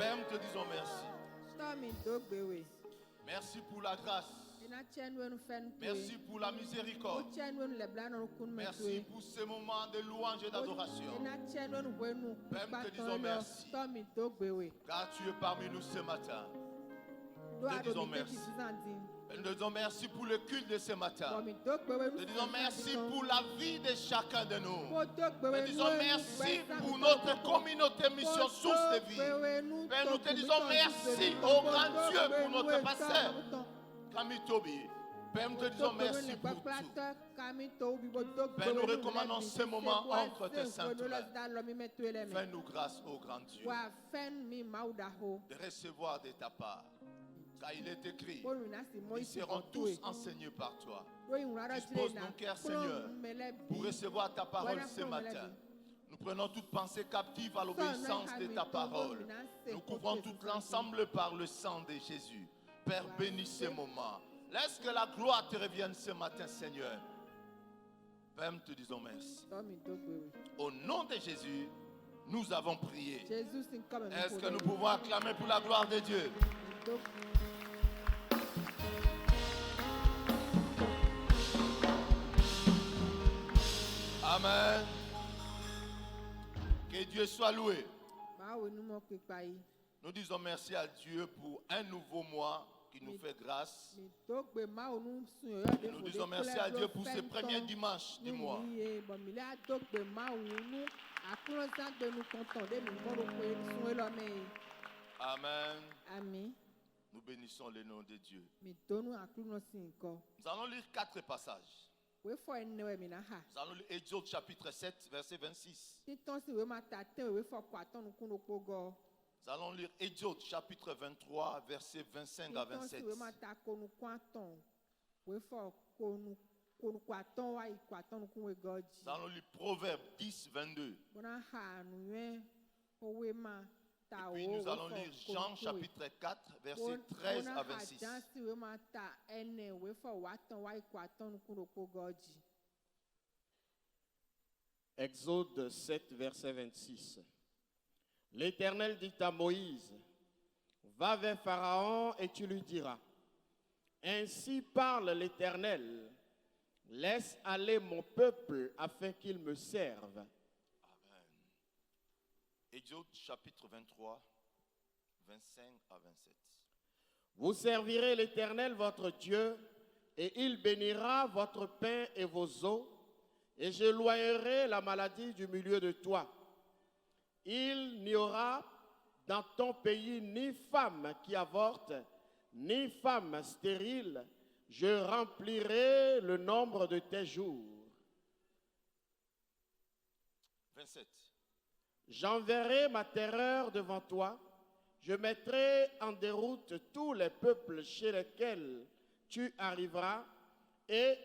Père, nous te disons merci. Merci pour la grâce. Merci pour la miséricorde. Merci pour ce moment de louange et d'adoration. Père, nous te disons merci. Car tu es parmi nous ce matin. Nous te disons merci. Nous te disons merci pour le culte de ce matin. Nous te disons merci pour la vie de chacun de nous. Nous te disons merci pour notre communauté mission source de vie. Père, nous te disons merci au grand Dieu pour notre pasteur, Camille Toby. Père, nous te disons merci pour tout. Père, nous recommandons ce moment entre tes saintes mains. Fais-nous grâce au grand Dieu de recevoir de ta part. Car il est écrit, ils seront tous enseignés par toi. Dispose nos cœurs, Seigneur, pour recevoir ta parole ce matin. Nous prenons toute pensée captive à l'obéissance de ta parole. Nous couvrons tout l'ensemble par le sang de Jésus. Père, bénis ce moment. Laisse que la gloire te revienne ce matin, Seigneur. Père, nous te disons merci. Au nom de Jésus, nous avons prié. Est-ce que nous pouvons acclamer pour la gloire de Dieu? Amen. Que Dieu soit loué. Nous disons merci à Dieu pour un nouveau mois qui nous fait grâce. Et nous disons merci à Dieu pour ce premier dimanche du mois. Amen. Amen. Nous bénissons le nom de Dieu. Nous allons lire 4 passages. Nous allons lire Exode chapitre 7, verset 26. Nous allons lire Exode chapitre 23, verset 25 à 27. Nous allons lire Proverbe 10, 22. Et puis nous allons lire Jean chapitre 4, verset 13 à 26. Exode 7, verset 26. L'Éternel dit à Moïse, va vers Pharaon et tu lui diras, ainsi parle l'Éternel, laisse aller mon peuple afin qu'il me serve. Exode chapitre 23, 25 à 27. Vous servirez l'Éternel votre Dieu, et il bénira votre pain et vos eaux, et j'éloignerai la maladie du milieu de toi. Il n'y aura dans ton pays ni femme qui avorte, ni femme stérile. Je remplirai le nombre de tes jours. 27. J'enverrai ma terreur devant toi, je mettrai en déroute tous les peuples chez lesquels tu arriveras, et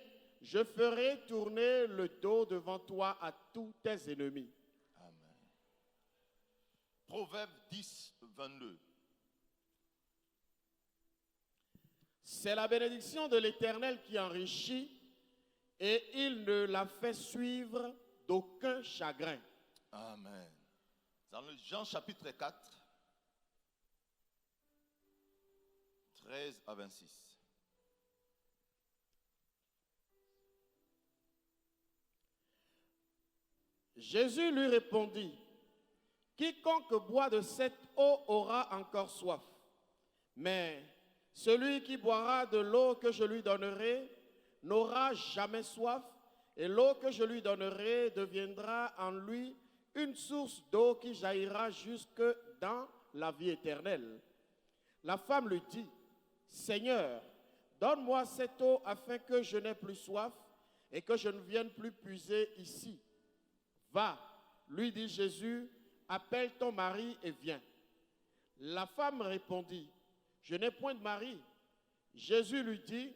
je ferai tourner le dos devant toi à tous tes ennemis. Amen. Proverbe 10, 22. C'est la bénédiction de l'Éternel qui enrichit, et il ne la fait suivre d'aucun chagrin. Amen. Dans le Jean chapitre 4, 13 à 26. Jésus lui répondit, quiconque boit de cette eau aura encore soif, mais celui qui boira de l'eau que je lui donnerai n'aura jamais soif, et l'eau que je lui donnerai deviendra en lui une source d'eau qui jaillira jusque dans la vie éternelle. La femme lui dit, Seigneur, donne-moi cette eau afin que je n'ai plus soif et que je ne vienne plus puiser ici. Va, lui dit Jésus, appelle ton mari et viens. La femme répondit, je n'ai point de mari. Jésus lui dit,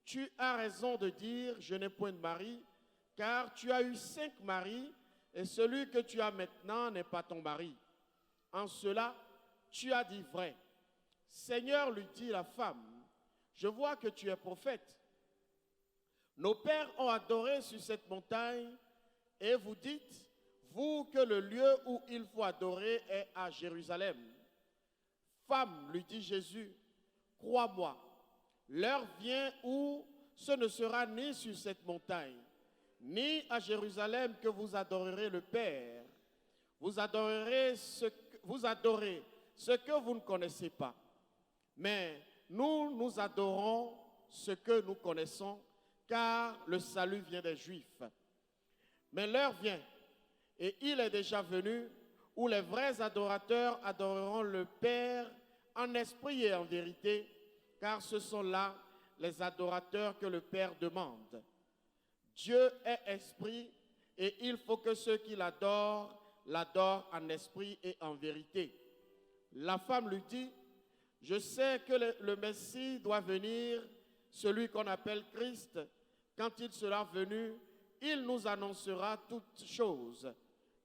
tu as raison de dire, je n'ai point de mari, car tu as eu 5 maris, et celui que tu as maintenant n'est pas ton mari. En cela, tu as dit vrai. Seigneur, lui dit la femme, je vois que tu es prophète. Nos pères ont adoré sur cette montagne, et vous dites, vous, que le lieu où il faut adorer est à Jérusalem. Femme, lui dit Jésus, crois-moi, l'heure vient où ce ne sera ni sur cette montagne, ni à Jérusalem que vous adorerez le Père. Vous adorez ce que vous ne connaissez pas. Mais nous adorons ce que nous connaissons, car le salut vient des Juifs. Mais l'heure vient, et il est déjà venu, où les vrais adorateurs adoreront le Père en esprit et en vérité, car ce sont là les adorateurs que le Père demande. Dieu est esprit, et il faut que ceux qui l'adorent en esprit et en vérité. La femme lui dit, je sais que le Messie doit venir, celui qu'on appelle Christ. Quand il sera venu, il nous annoncera toutes choses.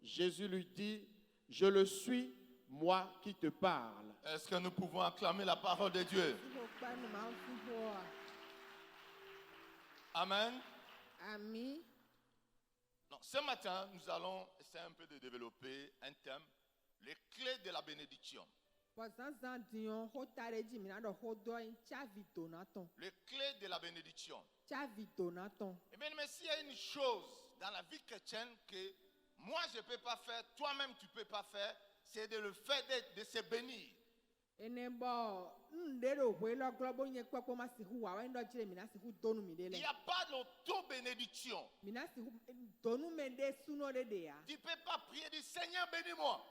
Jésus lui dit, je le suis, moi qui te parle. Est-ce que nous pouvons acclamer la parole de Dieu? Amen. Amen. Donc, ce matin, nous allons essayer un peu de développer un thème, les clés de la bénédiction. Les clés de la bénédiction. Eh bien, mais s'il y a une chose dans la vie chrétienne que moi je ne peux pas faire, toi-même tu ne peux pas faire, c'est de le fait de se bénir. Il n'y a pas d'auto-bénédiction. Tu ne peux pas prier du Seigneur, bénis-moi.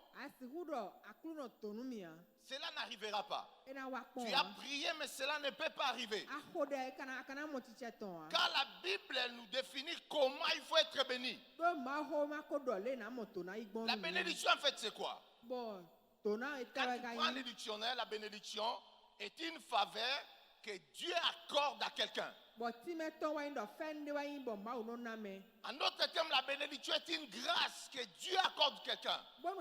Cela n'arrivera pas. Tu as prié, mais cela ne peut pas arriver. Car la Bible nous définit comment il faut être béni. La bénédiction, en fait, c'est quoi? Quand tu prends le dictionnaire, la bénédiction est une faveur que Dieu accorde à quelqu'un. En d'autres termes, la bénédiction est une grâce que Dieu accorde à quelqu'un. Donc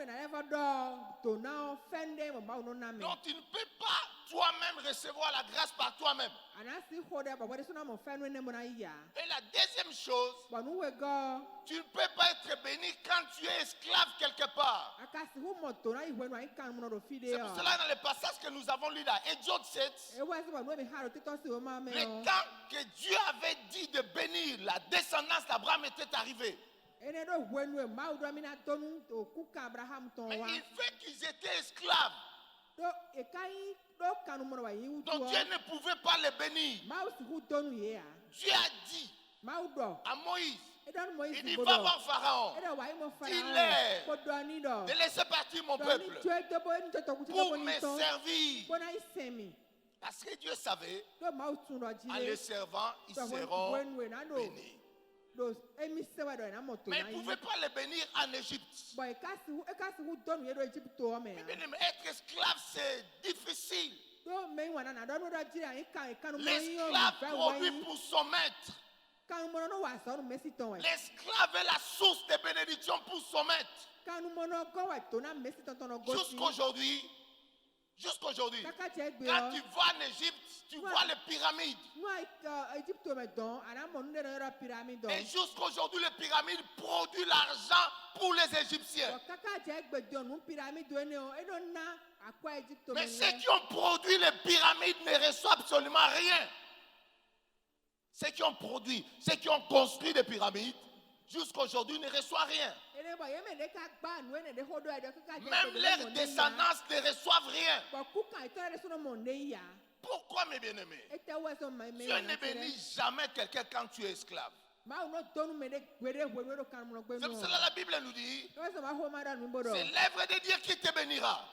tu ne peux pas toi-même recevoir la grâce par toi-même. Et la deuxième chose, tu ne peux pas être béni quand tu es esclave quelque part. C'est pour cela dans le passage que nous avons lu là, Exode 7, le temps que Dieu avait dit de bénir la descendance d'Abraham était arrivé. Mais il fait qu'ils étaient esclaves. Donc Dieu ne pouvait pas les bénir. Dieu a dit à Moïse, il dit va voir Pharaon, dis-leur de laisser partir mon peuple pour me servir. Parce que Dieu savait, en les servant, ils seront bénis. Mais il ne pouvait pas les bénir en Égypte. Être esclave, c'est difficile. L'esclave produit pour son maître. L'esclave est la source de bénédiction pour son maître. Jusqu'aujourd'hui, quand tu vas en Égypte, tu vois les pyramides. Et jusqu'aujourd'hui, les pyramides produisent l'argent pour les Égyptiens. Mais ceux qui ont produit les pyramides ne reçoivent absolument rien. Ceux qui ont produit, ceux qui ont construit des pyramides, jusqu'aujourd'hui ne reçoivent rien. Même leurs descendants ne reçoivent rien. Pourquoi, mes bien-aimés? Dieu ne bénit jamais quelqu'un quand tu es esclave. C'est pour cela que la Bible nous dit, c'est l'œuvre de Dieu qui te bénira.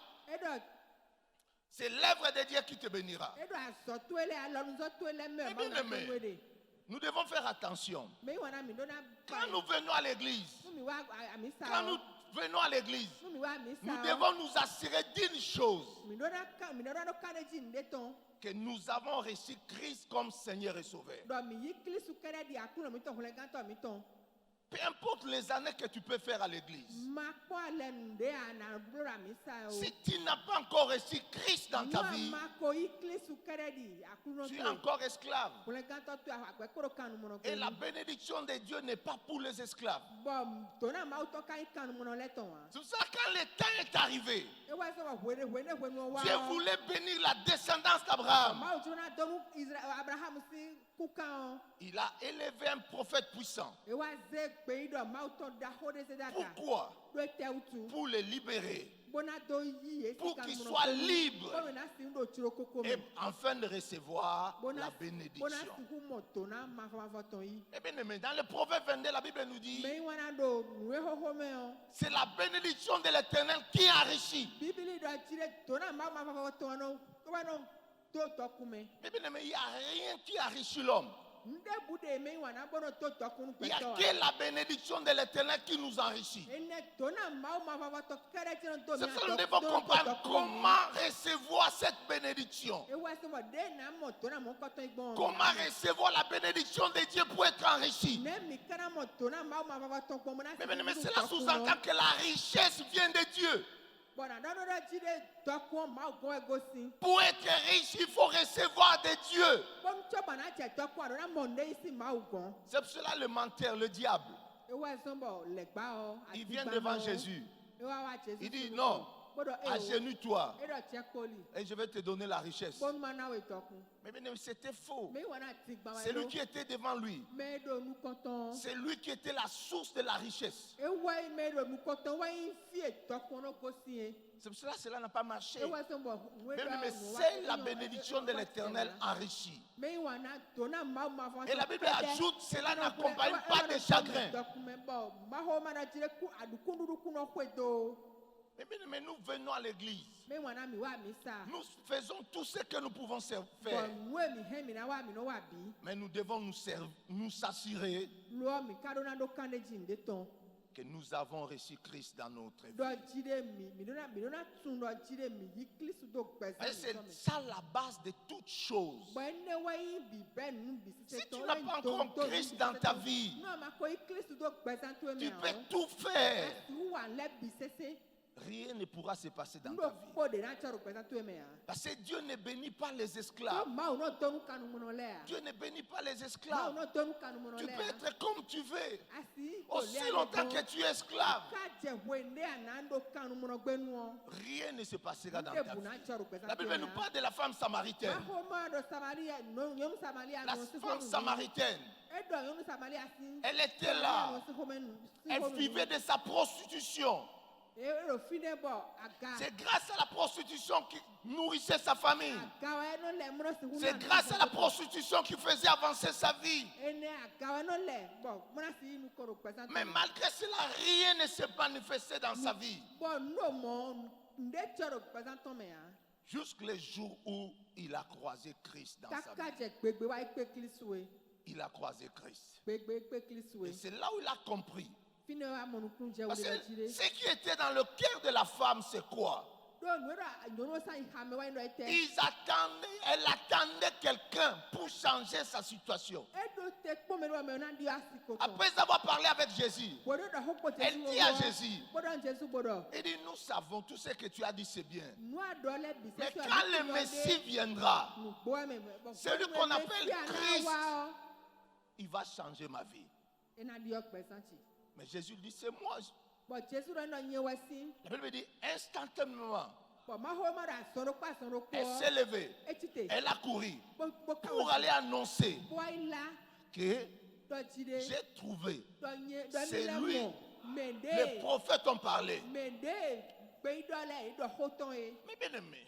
C'est l'œuvre de Dieu qui te bénira. Mais bien-aimés, nous devons faire attention. Quand nous venons à l'église, nous devons nous assurer d'une chose, que nous avons reçu Christ comme Seigneur et Sauveur. Peu importe les années que tu peux faire à l'église. Si tu n'as pas encore reçu Christ dans ta vie, tu es encore esclave. Et la bénédiction de Dieu n'est pas pour les esclaves. C'est pour ça que quand le temps est arrivé, Dieu voulait bénir la descendance d'Abraham. Il a élevé un prophète puissant. Pourquoi? Pour les libérer. Pour qu'ils soient libres. Et enfin de recevoir la bénédiction. Et bien aimé, dans le Proverbe 22, la Bible nous dit, c'est la bénédiction de l'Éternel qui enrichit. Mais bien aimé, il n'y a rien qui enrichit l'homme. Il n'y a que la bénédiction de l'Éternel qui nous enrichit. C'est pour ça que nous devons comprendre comment recevoir cette bénédiction. Comment recevoir la bénédiction de Dieu pour être enrichi. Mais cela sous-entend que la richesse vient de Dieu. Pour être riche, il faut recevoir de Dieu. C'est pour cela le menteur, le diable, il vient devant Jésus. Il dit non, agenouille-toi et je vais te donner la richesse. Mais c'était faux. C'est lui qui était devant lui. C'est lui qui était la source de la richesse. C'est pour cela que cela n'a pas marché. Mais c'est la bénédiction de l'Éternel enrichie. Et la Bible ajoute, cela n'accompagne pas de chagrin. Mais nous venons à l'église. Nous faisons tout ce que nous pouvons faire. Mais nous devons nous s'assurer que nous avons reçu Christ dans notre vie. C'est ça la base de toutes choses. Si tu n'as pas encore Christ dans ta vie, tu peux tout faire. Rien ne pourra se passer dans ta vie. Parce que Dieu ne bénit pas les esclaves. Dieu ne bénit pas les esclaves. Tu peux être comme tu veux. Aussi longtemps que tu es esclave, rien ne se passera dans ta vie. La Bible nous parle de la femme samaritaine. La femme samaritaine, elle était là. Elle vivait de sa prostitution. C'est grâce à la prostitution qui nourrissait sa famille. C'est grâce à la prostitution qui faisait avancer sa vie. Mais malgré cela, rien ne s'est manifesté dans sa vie. Jusqu'au jour où il a croisé Christ dans sa vie. Il a croisé Christ. Et c'est là où il a compris. Parce que ce qui était dans le cœur de la femme, c'est quoi? Elle attendait quelqu'un pour changer sa situation. Après avoir parlé avec Jésus, elle dit à Jésus, elle dit, nous savons tout ce que tu as dit, c'est bien. Mais quand le Messie viendra, celui qu'on appelle Christ, il va changer ma vie. Mais Jésus dit, c'est moi. La Bible dit, instantanément, elle s'est levée, elle a couru pour aller annoncer que j'ai trouvé. C'est lui. Les prophètes ont parlé. Mais bien aimé,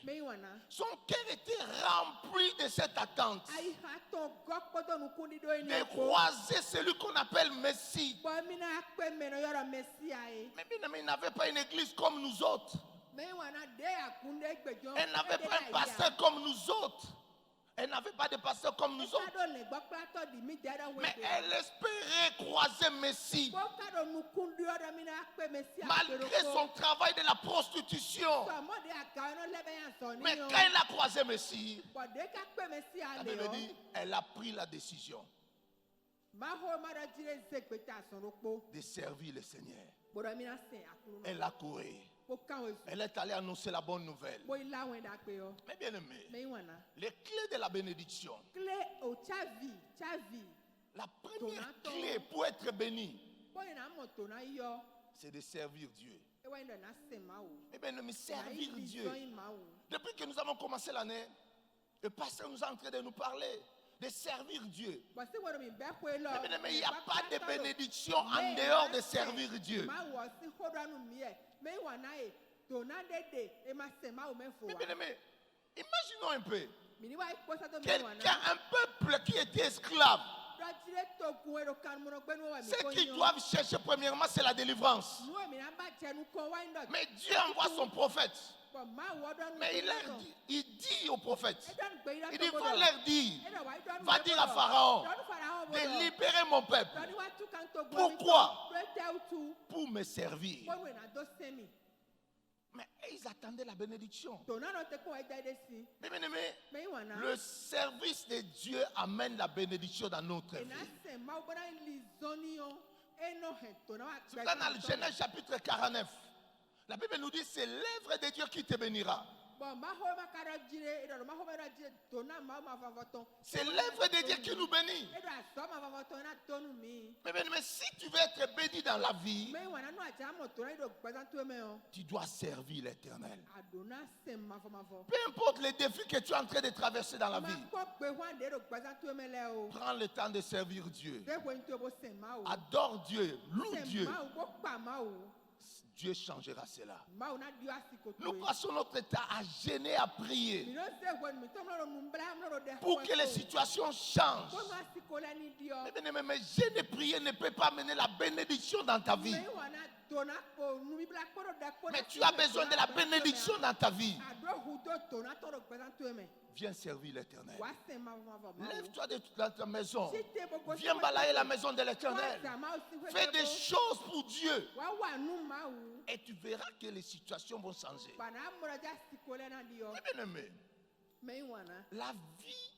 son cœur était rempli de cette attente de croiser celui qu'on appelle Messie. Mais bien aimé, il n'avait pas une église comme nous autres. Elle n'avait pas un pasteur comme nous autres. Elle n'avait pas de pasteur comme nous autres. Mais elle espérait croiser Messie. Malgré son travail de la prostitution. Mais quand elle a croisé Messie, la Bible dit, elle a pris la décision. de servir le Seigneur. Elle a couru. Elle est allée annoncer la bonne nouvelle. Mais bien aimé, les clés de la bénédiction, la première clé pour être béni, c'est de servir Dieu. Mais bien aimé, servir Dieu. Depuis que nous avons commencé l'année, le pasteur nous est en train de nous parler de servir Dieu. Mais il n'y a pas de bénédiction en dehors de servir Dieu. Mais bien aimé, imaginons un peu. Quelqu'un, un peuple qui était esclave. Ce qu'ils doivent chercher premièrement, c'est la délivrance. Mais Dieu envoie son prophète. Mais il dit au prophète, il dit, va leur dire, va dire à Pharaon de libérer mon peuple. Pourquoi? Pour me servir. Mais ils attendaient la bénédiction. Mais bien aimé, le service de Dieu amène la bénédiction dans notre vie. C'est dans le Genèse chapitre 49. La Bible nous dit, c'est l'œuvre de Dieu qui te bénira. C'est l'œuvre de Dieu qui nous bénit. Mais si tu veux être béni dans la vie, tu dois servir l'Éternel. Peu importe les défis que tu es en train de traverser dans la vie, prends le temps de servir Dieu. Adore Dieu, loue Dieu. Dieu changera cela. Nous passons notre temps à gêner, à prier pour que les situations changent. Mais gêner et prier ne peut pas amener la bénédiction dans ta vie. Mais tu as besoin de la bénédiction dans ta vie. Viens servir l'Éternel. Lève-toi de ta maison. Viens balayer la maison de l'Éternel. Fais des choses pour Dieu. Et tu verras que les situations vont changer. Mais la vie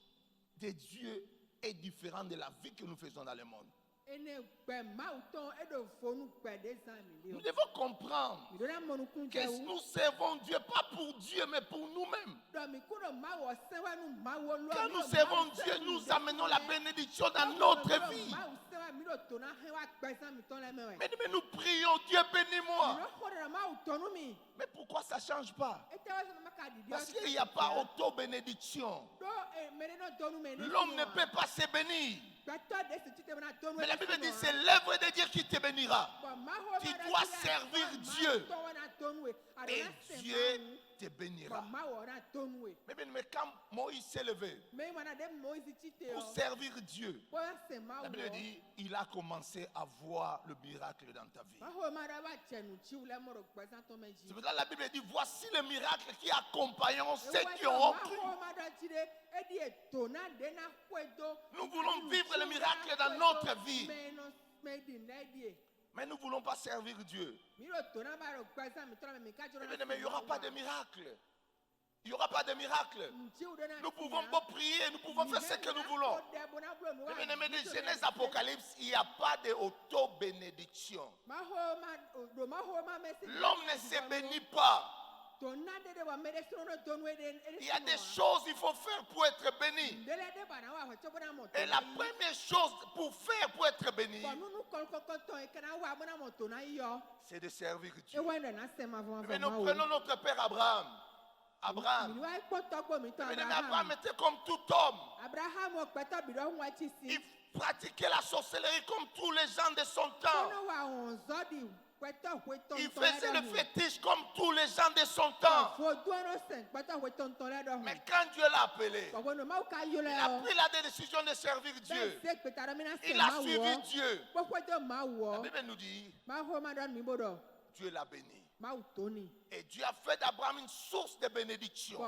de Dieu est différente de la vie que nous faisons dans le monde. Nous devons comprendre que nous servons Dieu, pas pour Dieu, mais pour nous-mêmes. Quand nous servons Dieu, nous amenons la bénédiction dans notre vie. Mais nous prions, Dieu bénis-moi. Mais pourquoi ça ne change pas? Parce qu'il n'y a pas auto-bénédiction. L'homme ne peut pas se bénir. Mais la Bible dit, c'est l'œuvre de Dieu qui te bénira. Tu dois servir Dieu. Et Dieu te bénira. Mais quand Moïse s'est levé pour servir Dieu, la Bible dit, il a commencé à voir le miracle dans ta vie. C'est pour ça que la Bible dit, voici le miracle qui accompagnera ceux qui ont cru. Nous voulons vivre le miracle dans notre vie. Mais nous ne voulons pas servir Dieu. Mais il n'y aura pas de miracle. Il n'y aura pas de miracle. Nous pouvons pas prier, nous pouvons faire ce que nous voulons. Mais de Genèse Apocalypse, il n'y a pas d'auto-bénédiction. L'homme ne se bénit pas. Il y a des choses qu'il faut faire pour être béni. Et la première chose pour faire pour être béni, c'est de servir Dieu. Mais nous prenons notre père Abraham. Abraham était comme tout homme. Il pratiquait la sorcellerie comme tous les gens de son temps. Il faisait le fétiche comme tous les gens de son temps. Mais quand Dieu l'a appelé, il a pris la décision de servir Dieu. Il a suivi Dieu. La Bible nous dit, Dieu l'a béni. Et Dieu a fait d'Abraham une source de bénédiction.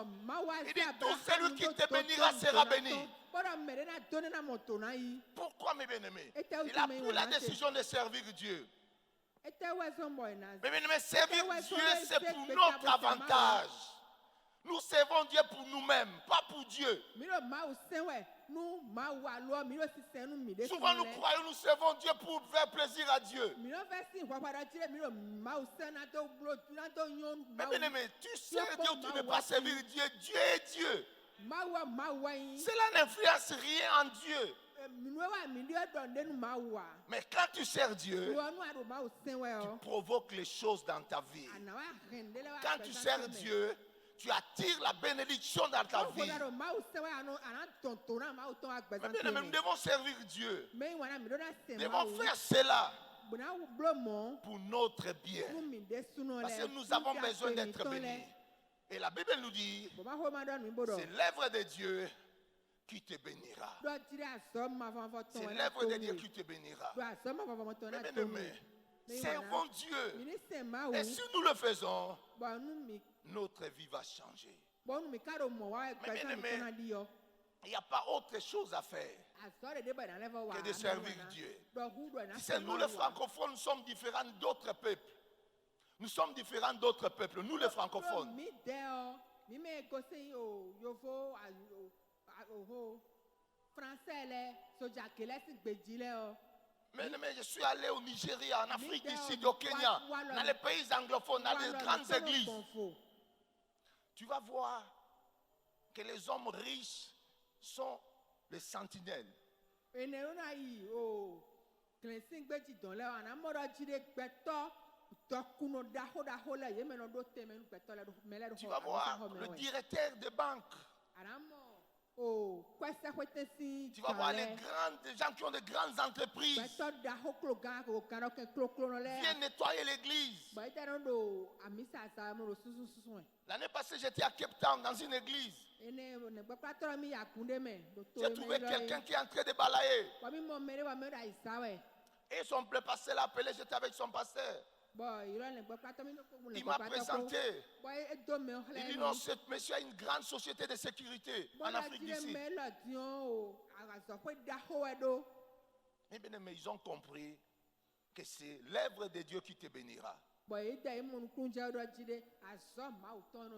Il dit, tout celui qui te bénira sera béni. Pourquoi, mes bien-aimés? Il a pris la décision de servir Dieu. Mais servir Dieu, c'est pour notre avantage. Nous servons Dieu pour nous-mêmes, pas pour Dieu. Souvent nous croyons nous servons Dieu pour faire plaisir à Dieu. Mais bien aimé, tu sers Dieu ou tu ne veux pas servir Dieu. Dieu est Dieu. Cela n'influence rien en Dieu. Mais quand tu sers Dieu, tu provoques les choses dans ta vie. Quand tu sers Dieu, tu attires la bénédiction dans ta vie. Mais bien aimé, nous devons servir Dieu. Nous devons faire cela pour notre bien. Parce que nous avons besoin d'être bénis. Et la Bible nous dit, c'est l'œuvre de Dieu qui te bénira. C'est l'œuvre de Dieu qui te bénira. Mais bien aimé, servons Dieu. Et si nous le faisons, notre vie va changer. Mais bien aimé, il n'y a pas autre chose à faire que de servir Dieu. C'est nous les francophones, nous sommes différents d'autres peuples. Nous sommes différents d'autres peuples, nous les francophones. Mais je suis allé au Nigeria, en Afrique du Sud, au Kenya, dans les pays anglophones, dans les grandes églises. Tu vas voir que les hommes riches sont les sentinelles. Tu vas voir le directeur de banque. Tu vas voir les gens qui ont de grandes entreprises. Viens nettoyer l'église. L'année passée, j'étais à Cape Town dans une église. J'ai trouvé quelqu'un qui est en train de balayer. Et son pasteur l'a appelé, j'étais avec son pasteur. Il m'a présenté. Il dit non, ce monsieur a une grande société de sécurité en Afrique du Sud. Mais bien aimé, ils ont compris que c'est l'œuvre de Dieu qui te bénira.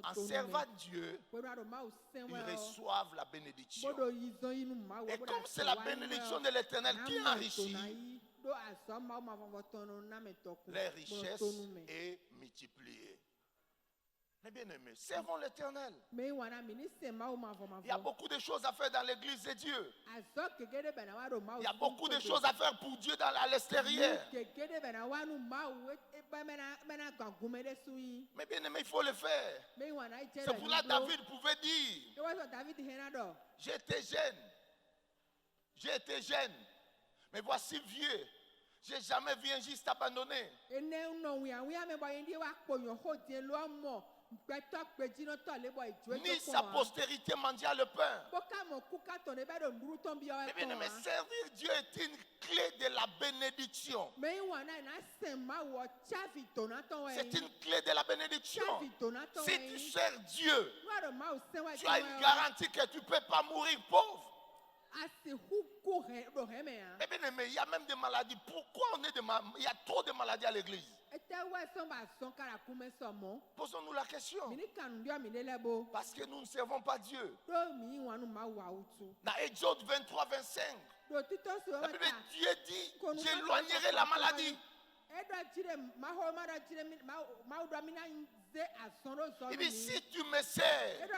En servant Dieu, ils reçoivent la bénédiction. Et comme c'est la bénédiction de l'Éternel qui enrichit, les richesses est multipliée. Mais bien aimé, servons l'Éternel. Il y a beaucoup de choses à faire dans l'église de Dieu. Il y a beaucoup de choses à faire pour Dieu à l'extérieur. Mais bien aimé, il faut le faire. C'est pour là que David pouvait dire, j'étais jeune, mais voici vieux. Je n'ai jamais vu un juste abandonné. Ni sa postérité mendiant le pain. Mais bien aimé, servir Dieu est une clé de la bénédiction. C'est une clé de la bénédiction. Si tu sers Dieu, tu as une garantie que tu ne peux pas mourir pauvre. Mais bien aimé, il y a même des maladies. Pourquoi il y a trop de maladies à l'église? Posons-nous la question. Parce que nous ne servons pas Dieu. Dans Exode 23, 25, la Bible, Dieu dit, j'éloignerai la maladie. Il dit, si tu me sers,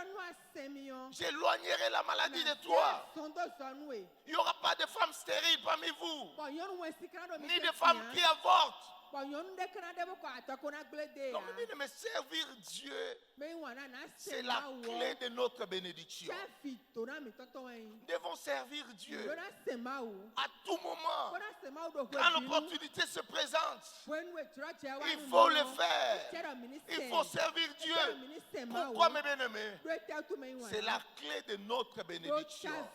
j'éloignerai la maladie de toi. Il n'y aura pas de femmes stériles parmi vous, ni de femmes qui avortent. Donc, mais servir Dieu, c'est la clé de notre bénédiction. Nous devons servir Dieu à tout moment. Quand l'opportunité se présente, il faut le faire. Il faut servir Dieu. Pourquoi, mes bien-aimés? C'est la clé de notre bénédiction.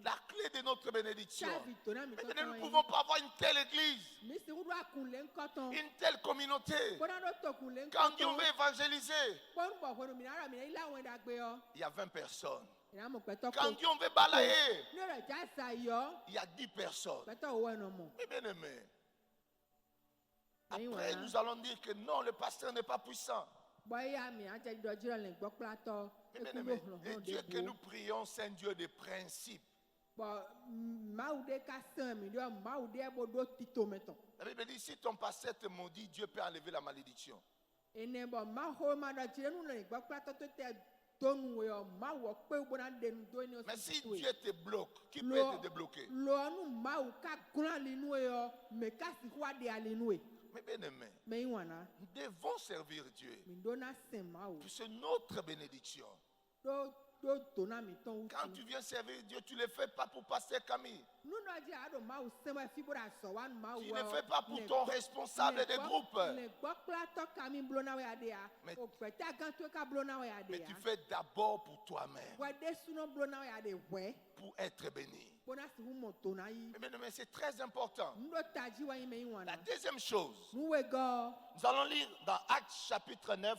La clé de notre bénédiction. Mais nous ne pouvons pas avoir une telle église, une telle communauté. Quand Dieu veut évangéliser, il y a 20 personnes. Quand Dieu veut balayer, il y a 10 personnes. Mais bien aimé, après nous allons dire que non, le pasteur n'est pas puissant. Et Dieu que nous prions, c'est un Dieu de principe. La Bible dit, si ton passé te maudit, Dieu peut enlever la malédiction. Mais si Dieu te bloque, qui peut te débloquer? Mais bien aimé, nous devons servir Dieu. C'est notre bénédiction. Quand tu viens servir Dieu, tu ne le fais pas pour passer Camille. Tu ne le fais pas pour ton responsable de groupe. Mais tu fais d'abord pour toi-même. Pour être béni. Mais c'est très important. La deuxième chose, nous allons lire dans Actes chapitre 9.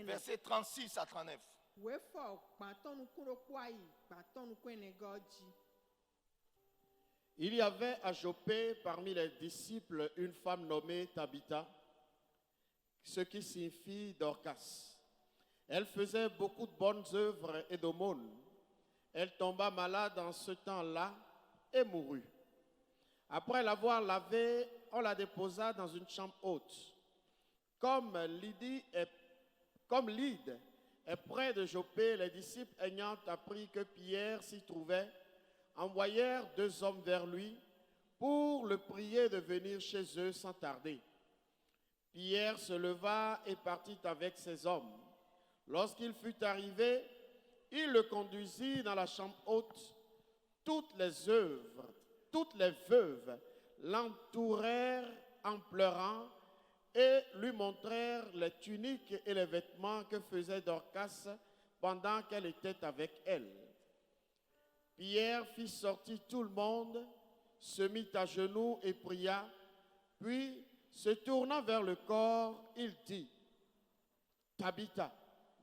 Versets 36 à 39. Il y avait à Joppé parmi les disciples une femme nommée Tabitha, ce qui signifie Dorcas. Elle faisait beaucoup de bonnes œuvres et d'aumônes. Elle tomba malade en ce temps-là et mourut. Après l'avoir lavée, on la déposa dans une chambre haute. Comme Lyde est près de Joppé, les disciples ayant appris que Pierre s'y trouvait, envoyèrent 2 hommes vers lui pour le prier de venir chez eux sans tarder. Pierre se leva et partit avec ses hommes. Lorsqu'il fut arrivé, il le conduisit dans la chambre haute. Toutes les veuves l'entourèrent en pleurant et lui montrèrent les tuniques et les vêtements que faisait Dorcas pendant qu'elle était avec elle. Pierre fit sortir tout le monde, se mit à genoux et pria, puis, se tournant vers le corps, il dit, « Tabitha,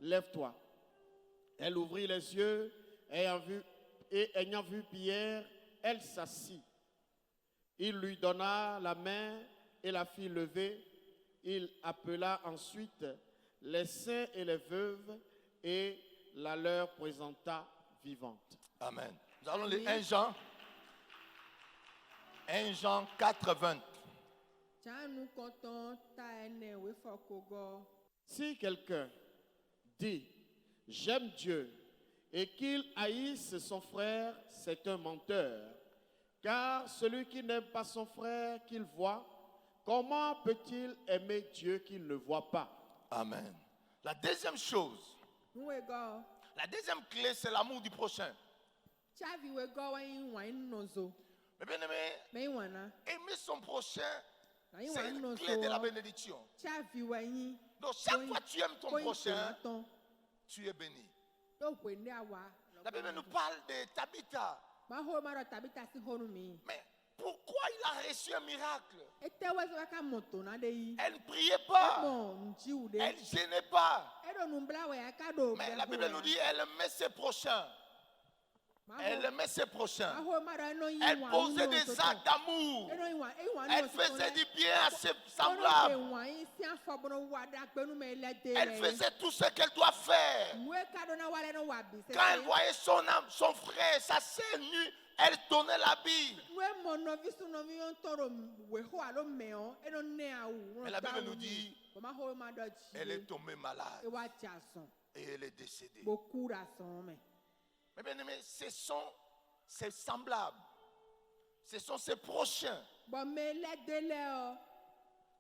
lève-toi. » Elle ouvrit les yeux et ayant vu Pierre, elle s'assit. Il lui donna la main et la fit lever. Il appela ensuite les saints et les veuves et la leur présenta vivante. Amen. Nous allons lire 1 Jean 4:20. Si quelqu'un dit « J'aime Dieu » et qu'il haïsse son frère, c'est un menteur. Car celui qui n'aime pas son frère qu'il voit, comment peut-il aimer Dieu qu'il ne voit pas? Amen. La deuxième chose, la deuxième clé, c'est l'amour du prochain. Mais bien aimé, aimer son prochain, c'est une clé de la bénédiction. Donc chaque fois que tu aimes ton prochain, tu es béni. La Bible nous parle de Tabitha. Mais pourquoi il a reçu un miracle? Elle ne priait pas. Elle ne gênait pas. Mais la Bible nous dit elle aimait ses prochains. Elle aimait ses prochains. Elle posait des actes d'amour. Elle faisait du bien à ses semblables. Elle faisait tout ce qu'elle doit faire. Quand elle voyait son frère, sa sœur nue, elle donnait l'habit. Mais la Bible nous dit, elle est tombée malade et elle est décédée. Mais bien aimé, ce sont ses semblables, ce sont ses prochains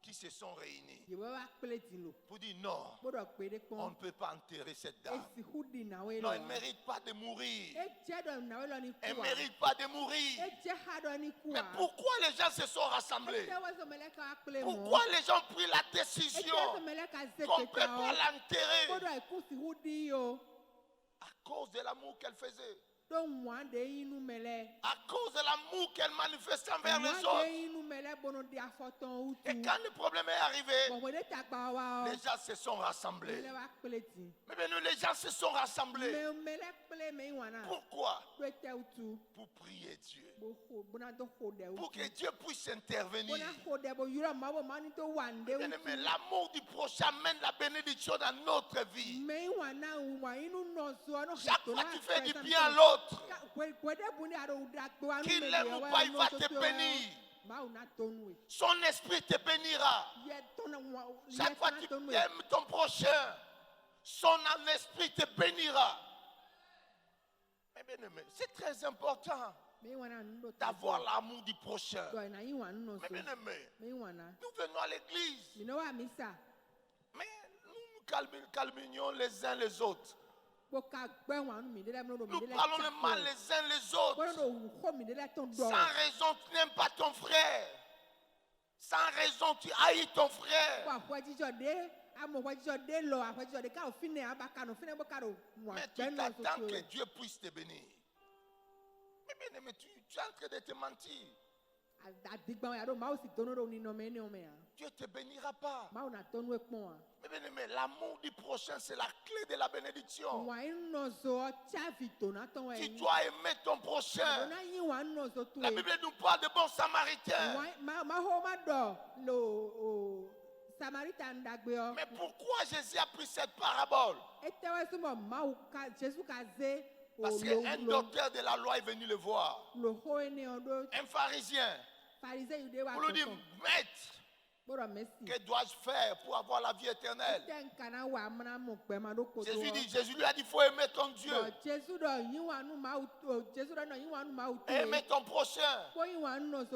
qui se sont réunis pour dire non, on ne peut pas enterrer cette dame. Non, elle ne mérite pas de mourir. Elle ne mérite pas de mourir. Mais pourquoi les gens se sont rassemblés? Pourquoi les gens ont pris la décision qu'on ne peut pas l'enterrer? À cause de l'amour qu'elle faisait. À cause de l'amour qu'elle manifeste envers les autres. Et quand le problème est arrivé, les gens se sont rassemblés. Mais bien, les gens se sont rassemblés. Pourquoi? Pour prier Dieu. Pour que Dieu puisse intervenir. Mais l'amour du prochain amène la bénédiction dans notre vie. Chaque fois que tu fais du bien à l'autre, qu'il l'aime ou pas, il va te bénir. Son esprit te bénira. Chaque fois que tu aimes ton prochain, son esprit te bénira. Mais bien aimé, c'est très important d'avoir l'amour du prochain. Mais bien aimé, nous venons à l'église, mais nous calminions les uns les autres. Nous parlons le mal les uns les autres. Sans raison, tu n'aimes pas ton frère. Sans raison, tu haïs ton frère. Mais tu t'attends que Dieu puisse te bénir. Mais bien aimé, tu es en train de te mentir. Dieu ne te bénira pas. Mais bien aimé, l'amour du prochain, c'est la clé de la bénédiction. Tu dois aimer ton prochain. La Bible nous parle de bons samaritains. Mais pourquoi Jésus a pris cette parabole? Parce qu'un docteur de la loi est venu le voir. Un pharisien. Pour lui dire, maître, que dois-je faire pour avoir la vie éternelle? Jésus lui a dit, il faut aimer ton Dieu. Aimer ton prochain. Il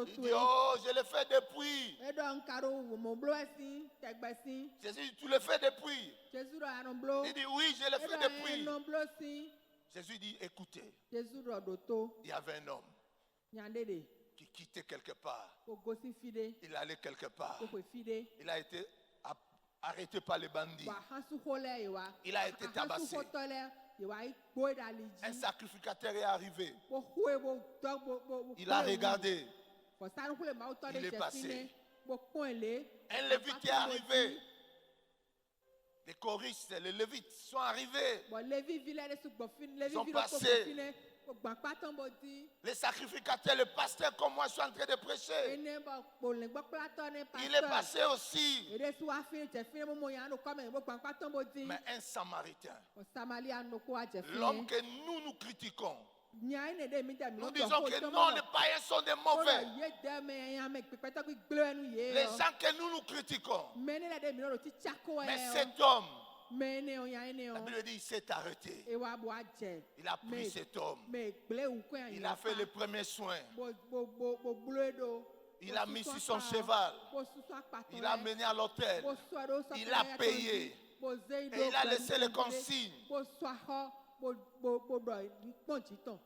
dit, oh, je le fais depuis. Jésus dit, tu le fais depuis. Il dit, oui, je le fais depuis. Jésus dit, écoutez, il y avait un homme qui quittait quelque part. Il allait quelque part. Il a été arrêté par les bandits. Il a été tabassé. Un sacrificateur est arrivé. Il a regardé. Il est passé. Un lévite est arrivé. Les choristes, les lévites sont arrivés. Ils sont passés. Les sacrificateurs, le pasteur comme moi, sont en train de prêcher. Il est passé aussi. Mais un samaritain, l'homme que nous critiquons, nous disons que non, les païens sont des mauvais. Les gens que nous critiquons. Mais cet homme, la Bible dit, il s'est arrêté. Il a pris cet homme. Il a fait les premiers soins. Il a mis sur son cheval. Il a mené à l'hôtel. Il a payé. Et il a laissé les consignes.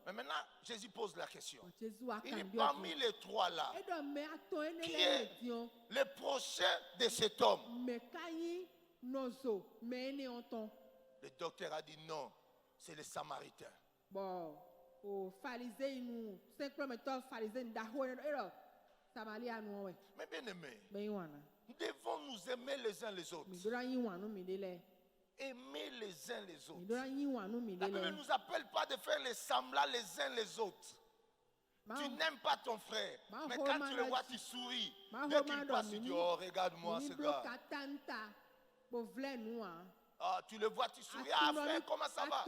Mais maintenant, Jésus pose la question. Il est parmi les trois là. Qui est le prochain de cet homme? Le docteur a dit non, c'est le Samaritain. Mais bien aimé, nous devons nous aimer les uns les autres. Aimer les uns les autres. La Bible ne nous appelle pas de faire les semblants les uns les autres. Tu n'aimes pas ton frère, mais quand tu le vois, tu souris. Dès qu'il passe, tu dis, oh, regarde-moi ce gars. Ah, tu le vois, tu souris. Ah, frère, comment ça va?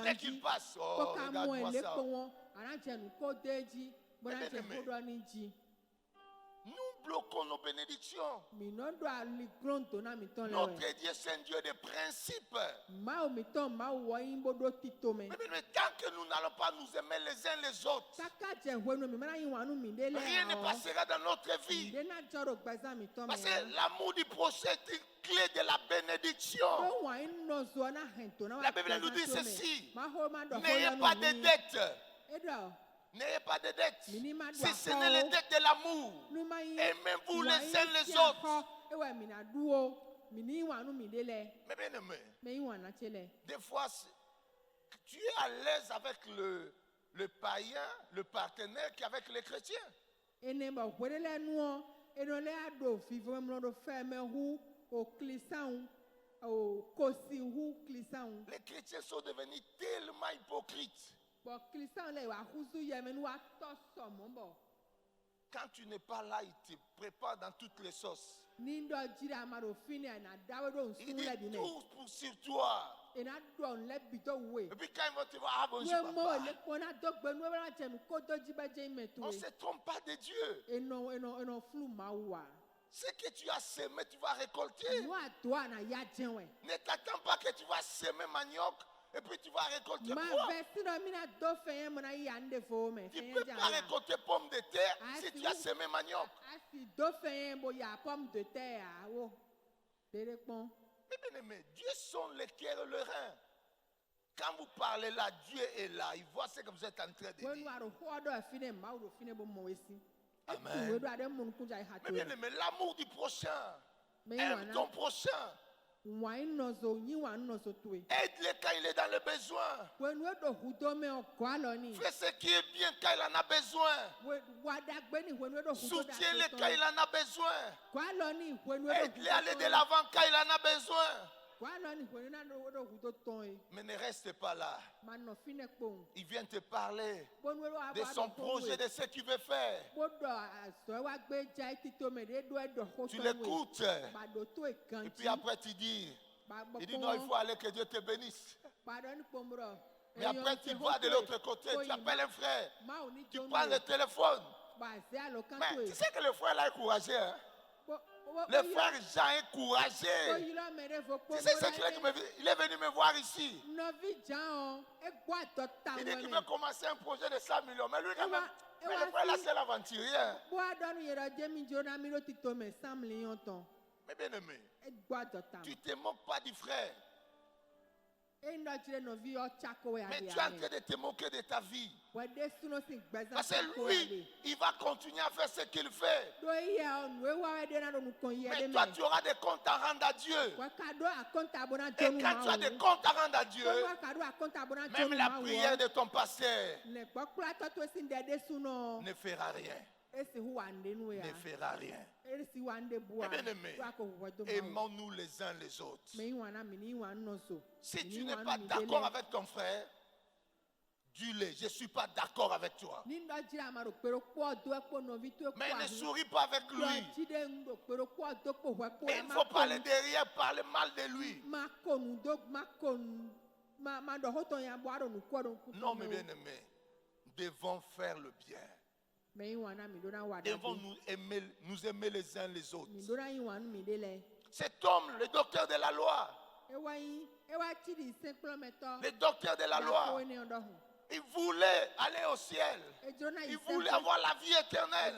Dès qu'il passe, oh, regarde-moi ça. Nous bloquons nos bénédictions. Notre Dieu, c'est un Dieu de principes. Mais tant que nous n'allons pas nous aimer les uns les autres, rien ne passera dans notre vie. Parce que l'amour du prochain est une clé de la bénédiction. La Bible nous dit ceci: n'ayez pas de dettes. N'ayez pas de dettes. Si ce n'est les dettes de l'amour, aimez-vous les uns les autres. Mais bien aimé, des fois, tu es à l'aise avec le païen, le partenaire, qu'avec les chrétiens. Les chrétiens sont devenus tellement hypocrites. Quand tu n'es pas là, il te prépare dans toutes les sauces. Il dit tout sur toi. Et puis quand ils vont te voir, bonjour papa. On ne se trompe pas de Dieu. Ce que tu as semé, tu vas récolter. Ne t'attends pas que tu vas semer manioc et puis tu vas récolter quoi? Tu ne peux pas récolter pommes de terre si tu as semé manioc. Mais bien aimé, Dieu sonde les cœurs et le rein. Quand vous parlez là, Dieu est là. Il voit ce que vous êtes en train de dire. Amen. Mais bien aimé, l'amour du prochain. Aime ton prochain. Aide-le quand il est dans le besoin. Fais ce qui est bien quand il en a besoin. Soutiens-le quand il en a besoin. Aide-le à aller de l'avant quand il en a besoin. Mais ne reste pas là. Il vient te parler de son projet, de ce qu'il veut faire. Tu l'écoutes. Et puis après tu dis, non, il faut aller, que Dieu te bénisse. Mais après tu vas de l'autre côté, tu appelles un frère. Tu prends le téléphone. Mais tu sais que le frère là est courageux. Hein? Le frère Jean est courageux. Tu sais ce qu'il est venu me voir ici. Il dit qu'il veut commencer un projet de 100 millions. Mais lui, quand même, mais le frère là, c'est l'aventurier. Mais bien aimé, tu ne te moques pas du frère. Mais tu es en train de te moquer de ta vie. Parce que lui, il va continuer à faire ce qu'il fait. Mais toi, tu auras des comptes à rendre à Dieu. Et quand tu as des comptes à rendre à Dieu, même la prière de ton pasteur ne fera rien. Ne fera rien. Mais bien aimé, aimons-nous les uns les autres. Si tu n'es pas d'accord avec ton frère, dis-le, je ne suis pas d'accord avec toi. Mais ne souris pas avec lui. Et il ne faut pas aller derrière parler mal de lui. Non, mais bien aimé, nous devons faire le bien. Devons nous aimer les uns les autres. Cet homme, le docteur de la loi, le docteur de la loi, il voulait aller au ciel. Il voulait avoir la vie éternelle.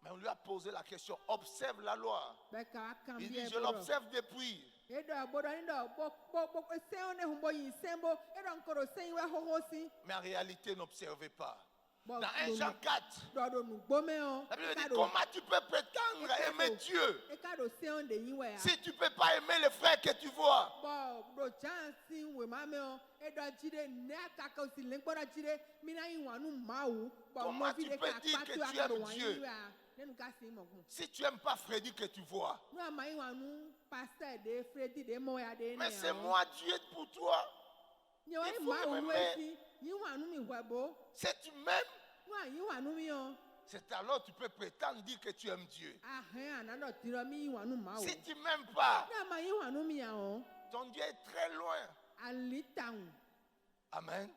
Mais on lui a posé la question, observe la loi. Il dit, je l'observe depuis. Mais en réalité, n'observez pas. Dans 1 Jean 4, la Bible dit, comment tu peux prétendre aimer Dieu si tu ne peux pas aimer les frères que tu vois? Comment tu peux dire que tu aimes Dieu si tu n'aimes pas Freddy que tu vois? Mais c'est moi Dieu pour toi. Il faut m'aimer. Si tu m'aimes, c'est alors tu peux prétendre dire que tu aimes Dieu. Si tu ne m'aimes pas, ton Dieu est très loin. Amen.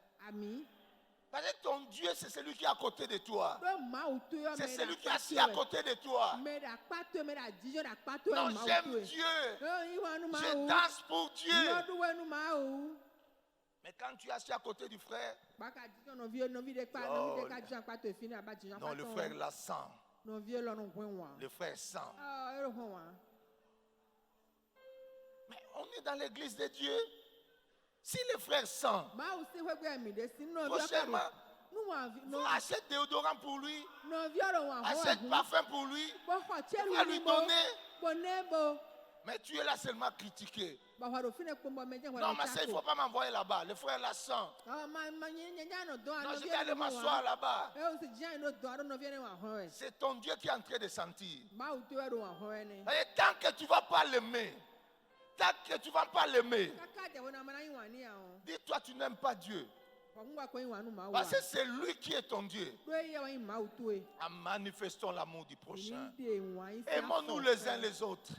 Parce que ton Dieu, c'est celui qui est à côté de toi. C'est celui qui est assis à côté de toi. Non, j'aime Dieu. Je danse pour Dieu. Mais quand tu es assis à côté du frère, non, le frère la sent. Le frère sent. Mais on est dans l'église de Dieu. Si le frère sent, prochainement, achète déodorant pour lui, achète parfum pour lui, va lui donner. Mais tu es là seulement à critiquer. Non, mais ça, il ne faut pas m'envoyer là-bas. Le frère là sent. Non, je vais aller m'asseoir là-bas. C'est ton Dieu qui est en train de sentir. Et tant que tu ne vas pas l'aimer, dis-toi, tu n'aimes pas Dieu. Parce que c'est lui qui est ton Dieu. En manifestant l'amour du prochain. Aimons-nous les uns les autres.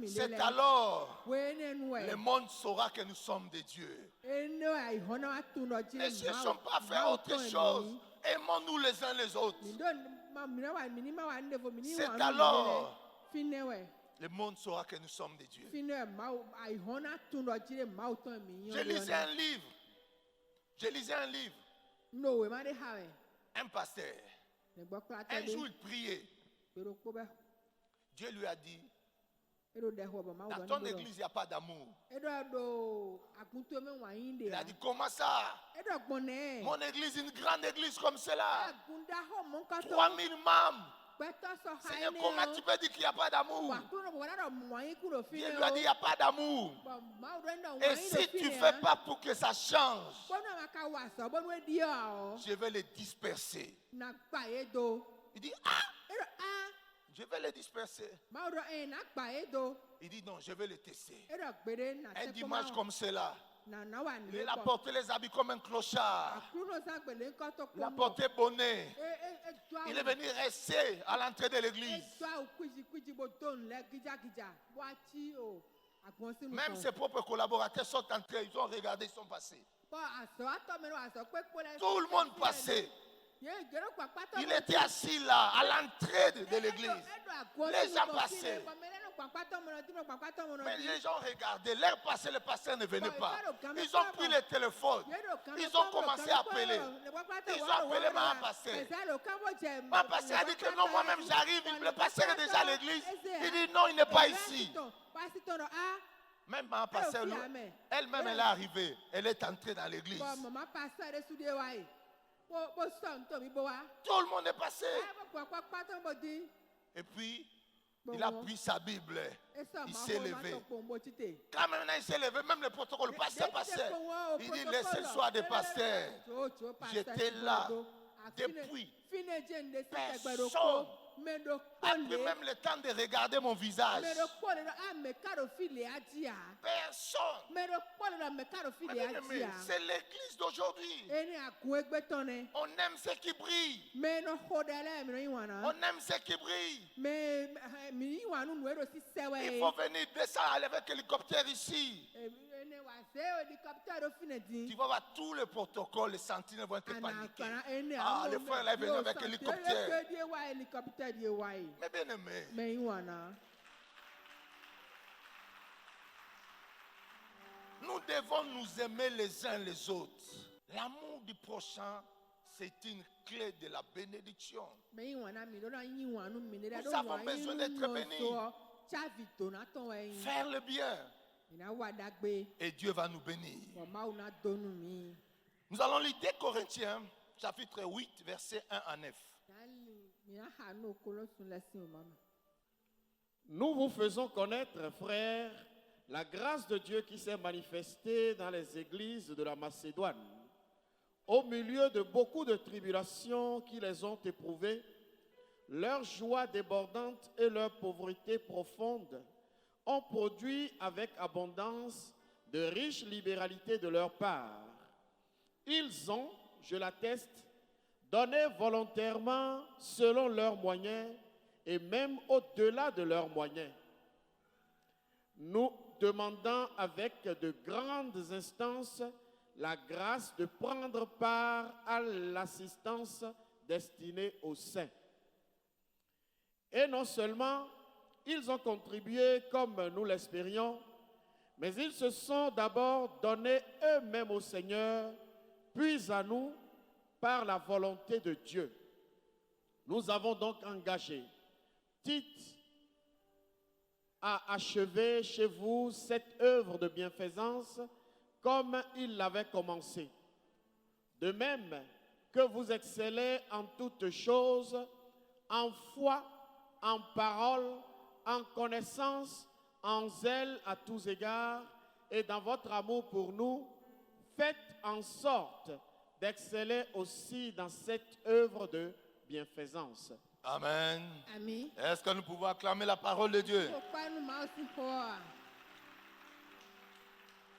C'est alors le monde saura que nous sommes des dieux. Ne cherchons pas à faire autre chose. Aimons-nous les uns les autres. C'est alors le monde saura que nous sommes des dieux. Je lisais un livre. Un pasteur. Un jour il priait. Dieu lui a dit, dans ton église, il n'y a pas d'amour. Il a dit, comment ça? Mon église, une grande église comme cela. 3000 membres. Seigneur, comment tu peux dire qu'il n'y a pas d'amour? Dieu lui a dit, il n'y a pas d'amour. Et si tu ne fais pas pour que ça change, je vais les disperser. Il dit, je vais les disperser. Il dit non, je vais les tester. Un dimanche comme cela, il a porté les habits comme un clochard. Il a porté bonnet. Il est venu rester à l'entrée de l'église. Même ses propres collaborateurs sont entrés, ils ont regardé, ils sont passés. Tout le monde passait. Il était assis là, à l'entrée de l'église. Les gens passaient. Mais les gens regardaient. L'air passait, le pasteur ne venait pas. Ils ont pris le téléphone. Ils ont commencé à appeler. Ils ont appelé ma pasteur. Ma pasteur a dit que non, moi-même j'arrive. Le pasteur est déjà à l'église. Il dit non, il n'est pas ici. Même ma pasteur, elle-même, elle est arrivée. Elle est entrée dans l'église. Tout le monde est passé. Et puis, il a pris sa Bible. Il s'est levé. Quand même, il s'est levé, même le protocole, pasteur. Il dit, laissez le soir des pasteurs. J'étais là depuis. Personne a pris même le temps de regarder mon visage. Personne. C'est l'église d'aujourd'hui. On aime ce qui brille. On aime ce qui brille. Il faut venir descendre avec l'hélicoptère ici. Tu vas voir tout le protocole, les sentinelles vont être paniqués. Ah, le frère là est venu avec l'hélicoptère. Mais bien aimé, nous devons nous aimer les uns les autres. L'amour du prochain, c'est une clé de la bénédiction. Nous avons besoin d'être bénis. Faire le bien. Et Dieu va nous bénir. Nous allons lire 2 Corinthiens, chapitre 8, versets 1 à 9. Nous vous faisons connaître, frères, la grâce de Dieu qui s'est manifestée dans les églises de la Macédoine. Au milieu de beaucoup de tribulations qui les ont éprouvées, leur joie débordante et leur pauvreté profonde ont produit avec abondance de riches libéralités de leur part. Ils ont, je l'atteste, donné volontairement selon leurs moyens et même au-delà de leurs moyens. Nous demandant avec de grandes instances la grâce de prendre part à l'assistance destinée aux saints. Et non seulement ils ont contribué comme nous l'espérions, mais ils se sont d'abord donnés eux-mêmes au Seigneur, puis à nous, par la volonté de Dieu. Nous avons donc engagé Tite à achever chez vous cette œuvre de bienfaisance comme il l'avait commencé. De même que vous excellez en toutes choses, en foi, en parole, en connaissance, en zèle à tous égards et dans votre amour pour nous, faites en sorte d'exceller aussi dans cette œuvre de bienfaisance. Amen. Amen. Est-ce que nous pouvons acclamer la parole de Dieu?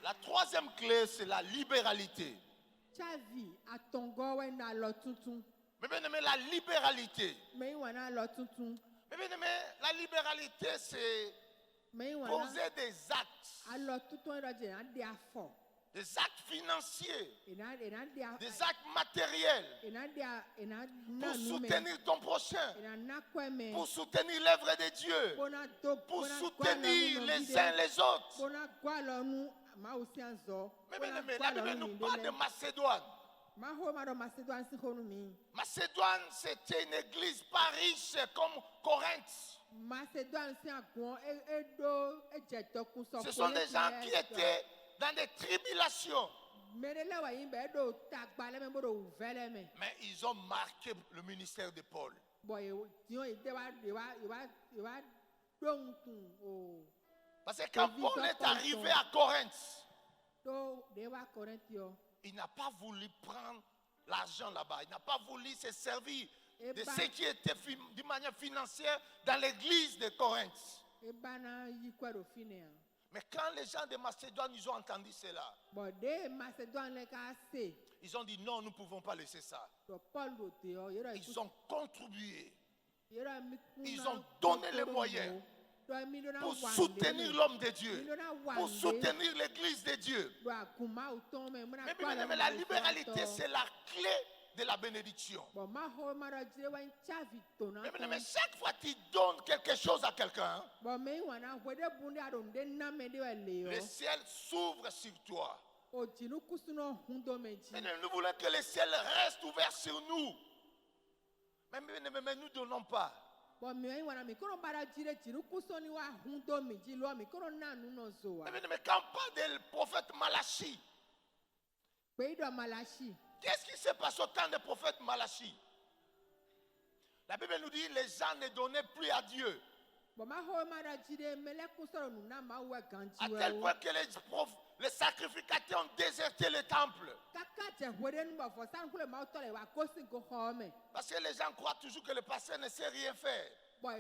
La troisième clé, c'est la libéralité. Mais bien aimé, la libéralité. Mais bien aimé, la libéralité, c'est poser des actes. Des actes financiers, des actes matériels pour soutenir ton prochain, pour soutenir l'œuvre de Dieu, pour soutenir les uns les autres. Mais bien aimé, la Bible nous parle de Macédoine. Macédoine, c'était une église pas riche comme Corinthe. Ce sont des gens qui étaient dans des tribulations. Mais ils ont marqué le ministère de Paul. Parce que quand Paul est arrivé à Corinthe, il n'a pas voulu prendre l'argent là-bas. Il n'a pas voulu se servir de ce qui était d'une manière financière dans l'église de Corinthe. Mais quand les gens de Macédoine ils ont entendu cela, ils ont dit non, nous ne pouvons pas laisser ça. Ils ont contribué. Ils ont donné les moyens pour soutenir l'homme de Dieu, pour soutenir l'église de Dieu. Mais bien aimé, la libéralité, c'est la clé de la bénédiction. Mais chaque fois que tu donnes quelque chose à quelqu'un, le ciel s'ouvre sur toi. Mais nous voulons que le ciel reste ouvert sur nous. Mais nous ne donnons pas. Mais quand on parle du prophète Malachi, qu'est-ce qui se passe au temps du prophète Malachi? La Bible nous dit les gens ne donnaient plus à Dieu. À tel point que les sacrificateurs ont déserté le temple. Parce que les gens croient toujours que le pasteur ne sait rien faire. Non,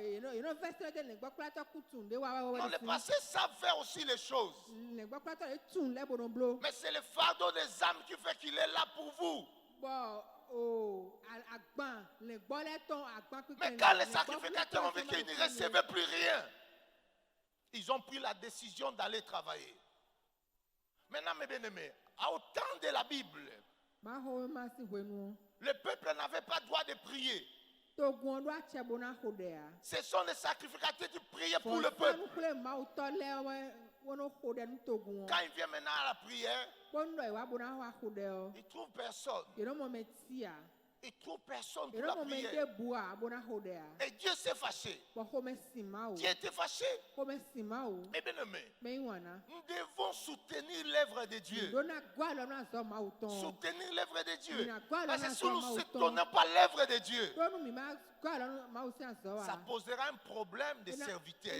les pasteurs savent faire aussi les choses. Mais c'est le fardeau des âmes qui fait qu'il est là pour vous. Mais quand les sacrificateurs ont vu qu'ils ne recevaient plus rien, ils ont pris la décision d'aller travailler. Maintenant, mes bien-aimés, au temps de la Bible, le peuple n'avait pas le droit de prier. Ce sont les sacrificateurs qui priaient pour le peuple. Quand il vient maintenant à la prière, il ne trouve personne. Il ne trouve personne pour la prière. Et Dieu s'est fâché. Dieu était fâché. Mais bien aimé, nous devons soutenir l'œuvre de Dieu. Soutenir l'œuvre de Dieu. Parce que si nous ne soutenons pas l'œuvre de Dieu, ça posera un problème de serviteur.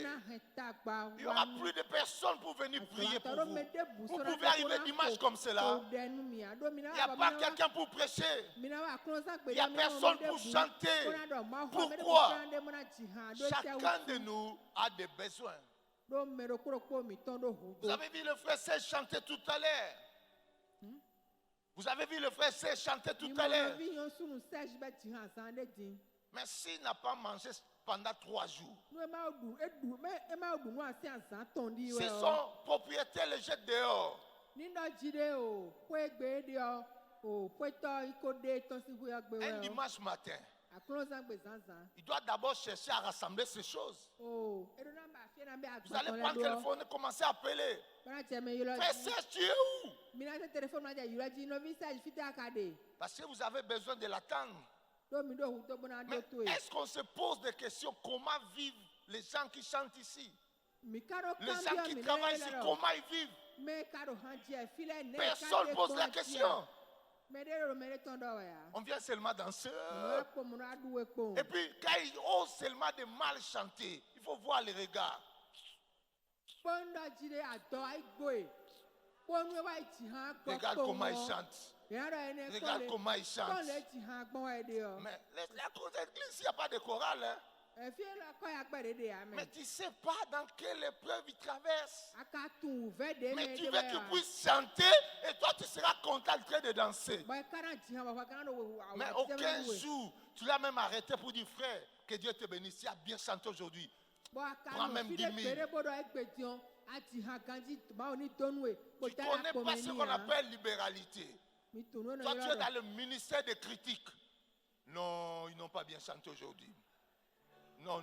Il n'y aura plus de personnes pour venir prier pour vous. Vous pouvez arriver dimanche comme cela. Il n'y a pas quelqu'un pour prêcher. Il n'y a personne pour chanter. Pourquoi? Chacun de nous a des besoins. Vous avez vu le frère Serge chanter tout à l'heure. Vous avez vu le frère Serge chanter tout à l'heure. Mais s'il n'a pas mangé pendant 3 jours, si son propriétaire le jette dehors, un dimanche matin, il doit d'abord chercher à rassembler ces choses. Vous allez prendre le téléphone et commencer à appeler. Frère Serge, tu es où? Parce que vous avez besoin de l'attendre. Mais est-ce qu'on se pose des questions? Comment vivent les gens qui chantent ici? Les gens qui travaillent ici, comment ils vivent? Personne ne pose la question. On vient seulement danser. Et puis quand ils osent seulement de mal chanter, il faut voir les regards. Regarde comment il chante. Regarde comment il chante. Mais la cour d'église, il n'y a pas de chorale. Hein? Mais tu ne sais pas dans quelle épreuve il traverse. Mais tu veux qu'il puisse chanter et toi tu seras content en train de danser. Mais aucun jour, tu l'as même arrêté pour dire frère, que Dieu te bénisse. Tu as bien chanté aujourd'hui. Prends même 10 000. Tu connais pas ce qu'on appelle libéralité. Toi tu es dans le ministère des critiques. Non, ils n'ont pas bien chanté aujourd'hui. Non.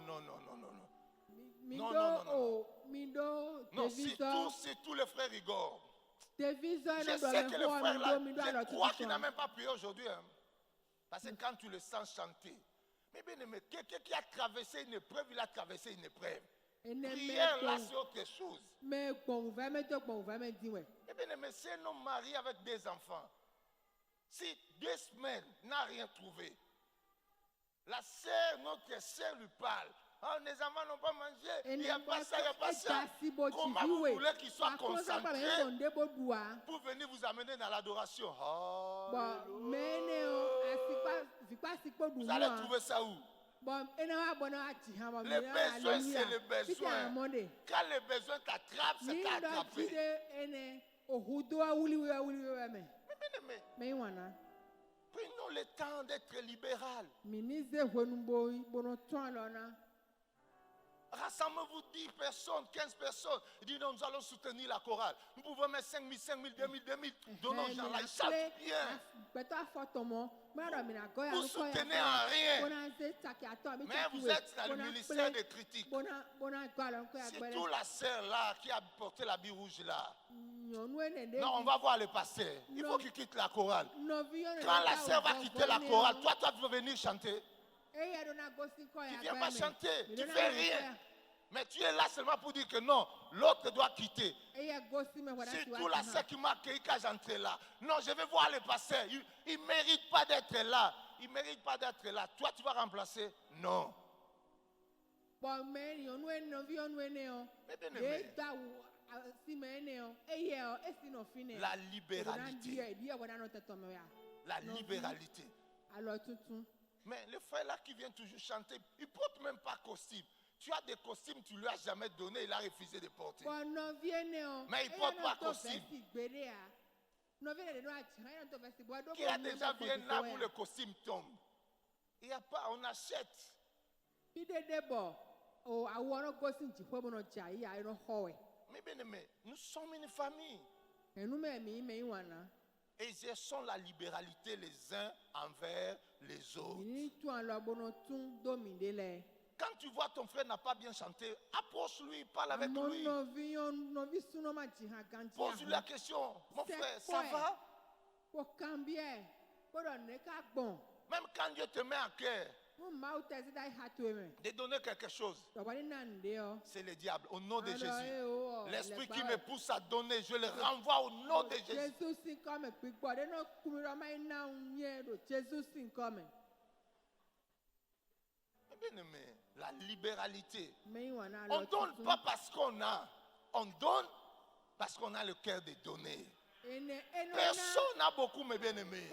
Non, c'est tous les frères rigolent. Je sais que le frère là, je crois qu'il n'a même pas prié aujourd'hui. Hein. Parce que quand tu le sens chanter, mais bien aimé, quelqu'un qui a traversé une épreuve, il a traversé une épreuve. Prière là, c'est autre chose. Mais bien aimé, c'est un homme marié avec des enfants. Si 2 semaines n'a rien trouvé, la sœur, notre sœur lui parle. Oh, les enfants n'ont pas mangé. Il n'y a pas ça, il n'y a pas ça. Comment vous voulez qu'ils soient concentrés pour venir vous amener dans l'adoration? Oh, vous allez trouver ça où? Les besoins, c'est les besoins. Quand les besoins t'attrapent, c'est t'attraper. Mais prenons le temps d'être libéral. Rassemblez-vous 10 personnes, 15 personnes. Dis non, nous allons soutenir la chorale. Nous pouvons mettre 5 000, 5 000, 2 000, 2 000. Donnons aux gens là, ils chantent bien. Vous soutenez en rien. Mais vous êtes dans le ministère des critiques. C'est tout la sœur là qui a porté l'habit rouge là. Non, on va voir le pasteur. Il faut qu'il quitte la chorale. Quand la sœur va quitter la chorale, toi tu vas venir chanter. Tu ne viens pas chanter, tu ne fais rien. Mais tu es là seulement pour dire que non, l'autre doit quitter. C'est tout la sœur qui m'a accueilli quand j'entrais là. Non, je vais voir le pasteur. Il ne mérite pas d'être là. Il ne mérite pas d'être là. Toi, tu vas remplacer? Non. Mais bien aimé, la libéralité. La libéralité. Mais le frère là qui vient toujours chanter, il ne porte même pas costume. Tu as des costumes, tu ne lui as jamais donné, il a refusé de porter. Mais il ne porte pas costume. Qui a déjà vu un arbre où le costume tombe? Il n'y a pas, on achète. Mais bien aimé, nous sommes une famille. Exerçons la libéralité les uns envers les autres. Quand tu vois ton frère n'a pas bien chanté, approche-lui, parle avec lui. Pose-lui la question. Mon frère, ça va? Même quand Dieu te met en cœur de donner quelque chose, c'est le diable. Au nom de Jésus, l'esprit qui me pousse à donner, je le renvoie au nom de Jésus. Bien aimé, la libéralité. On ne donne pas parce qu'on a. On donne parce qu'on a le cœur de donner. Personne n'a beaucoup, mes bien-aimés.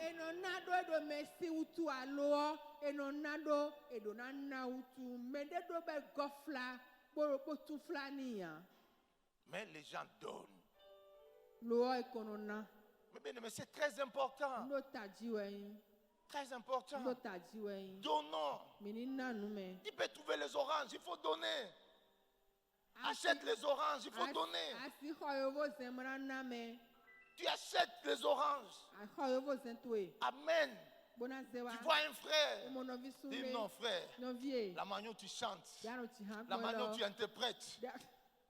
Mais les gens donnent. Mais bien-aimés, c'est très important. Très important. Donnons. Tu peux trouver les oranges, il faut donner. Achète les oranges, il faut donner. Tu achètes les oranges. Amen. Tu vois un frère. Dis non, frère. La manière où tu chantes. La manière où tu interprètes.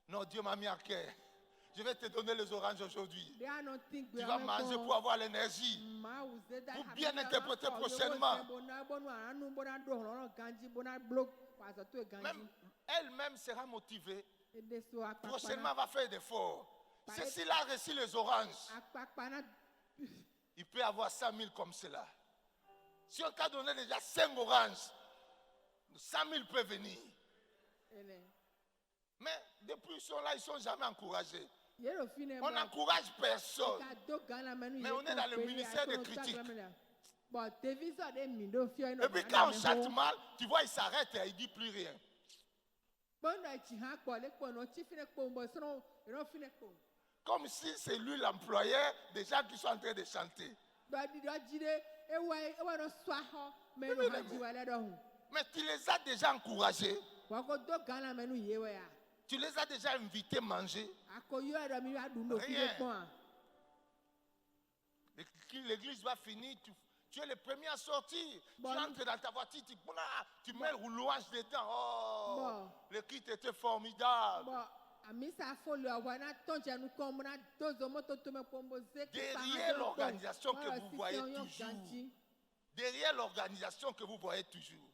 Non, Dieu m'a mis à cœur. Je vais te donner les oranges aujourd'hui. Tu vas manger pour avoir l'énergie. Pour bien interpréter prochainement. Même elle-même sera motivée. Prochainement, elle va faire d'efforts. Si elle a reçu les oranges, il peut avoir 100 000 comme cela. Si on t'a donné déjà 5 oranges, 100 000 peut venir. Mais depuis ils sont là, ils ne sont jamais encouragés. On n'encourage personne. Mais on est dans le ministère de critique. Et puis quand on chante mal, tu vois, il s'arrête et il ne dit plus rien. Comme si c'est lui l'employeur des gens qui sont en train de chanter. Mais tu les as déjà encouragés. Tu les as déjà invités à manger. Rien. L'église va finir, tu es le premier à sortir. Tu entres dans ta voiture, tu mets le roulouage dedans. Oh, le kit était formidable. Derrière l'organisation que vous voyez toujours, derrière l'organisation que vous voyez toujours,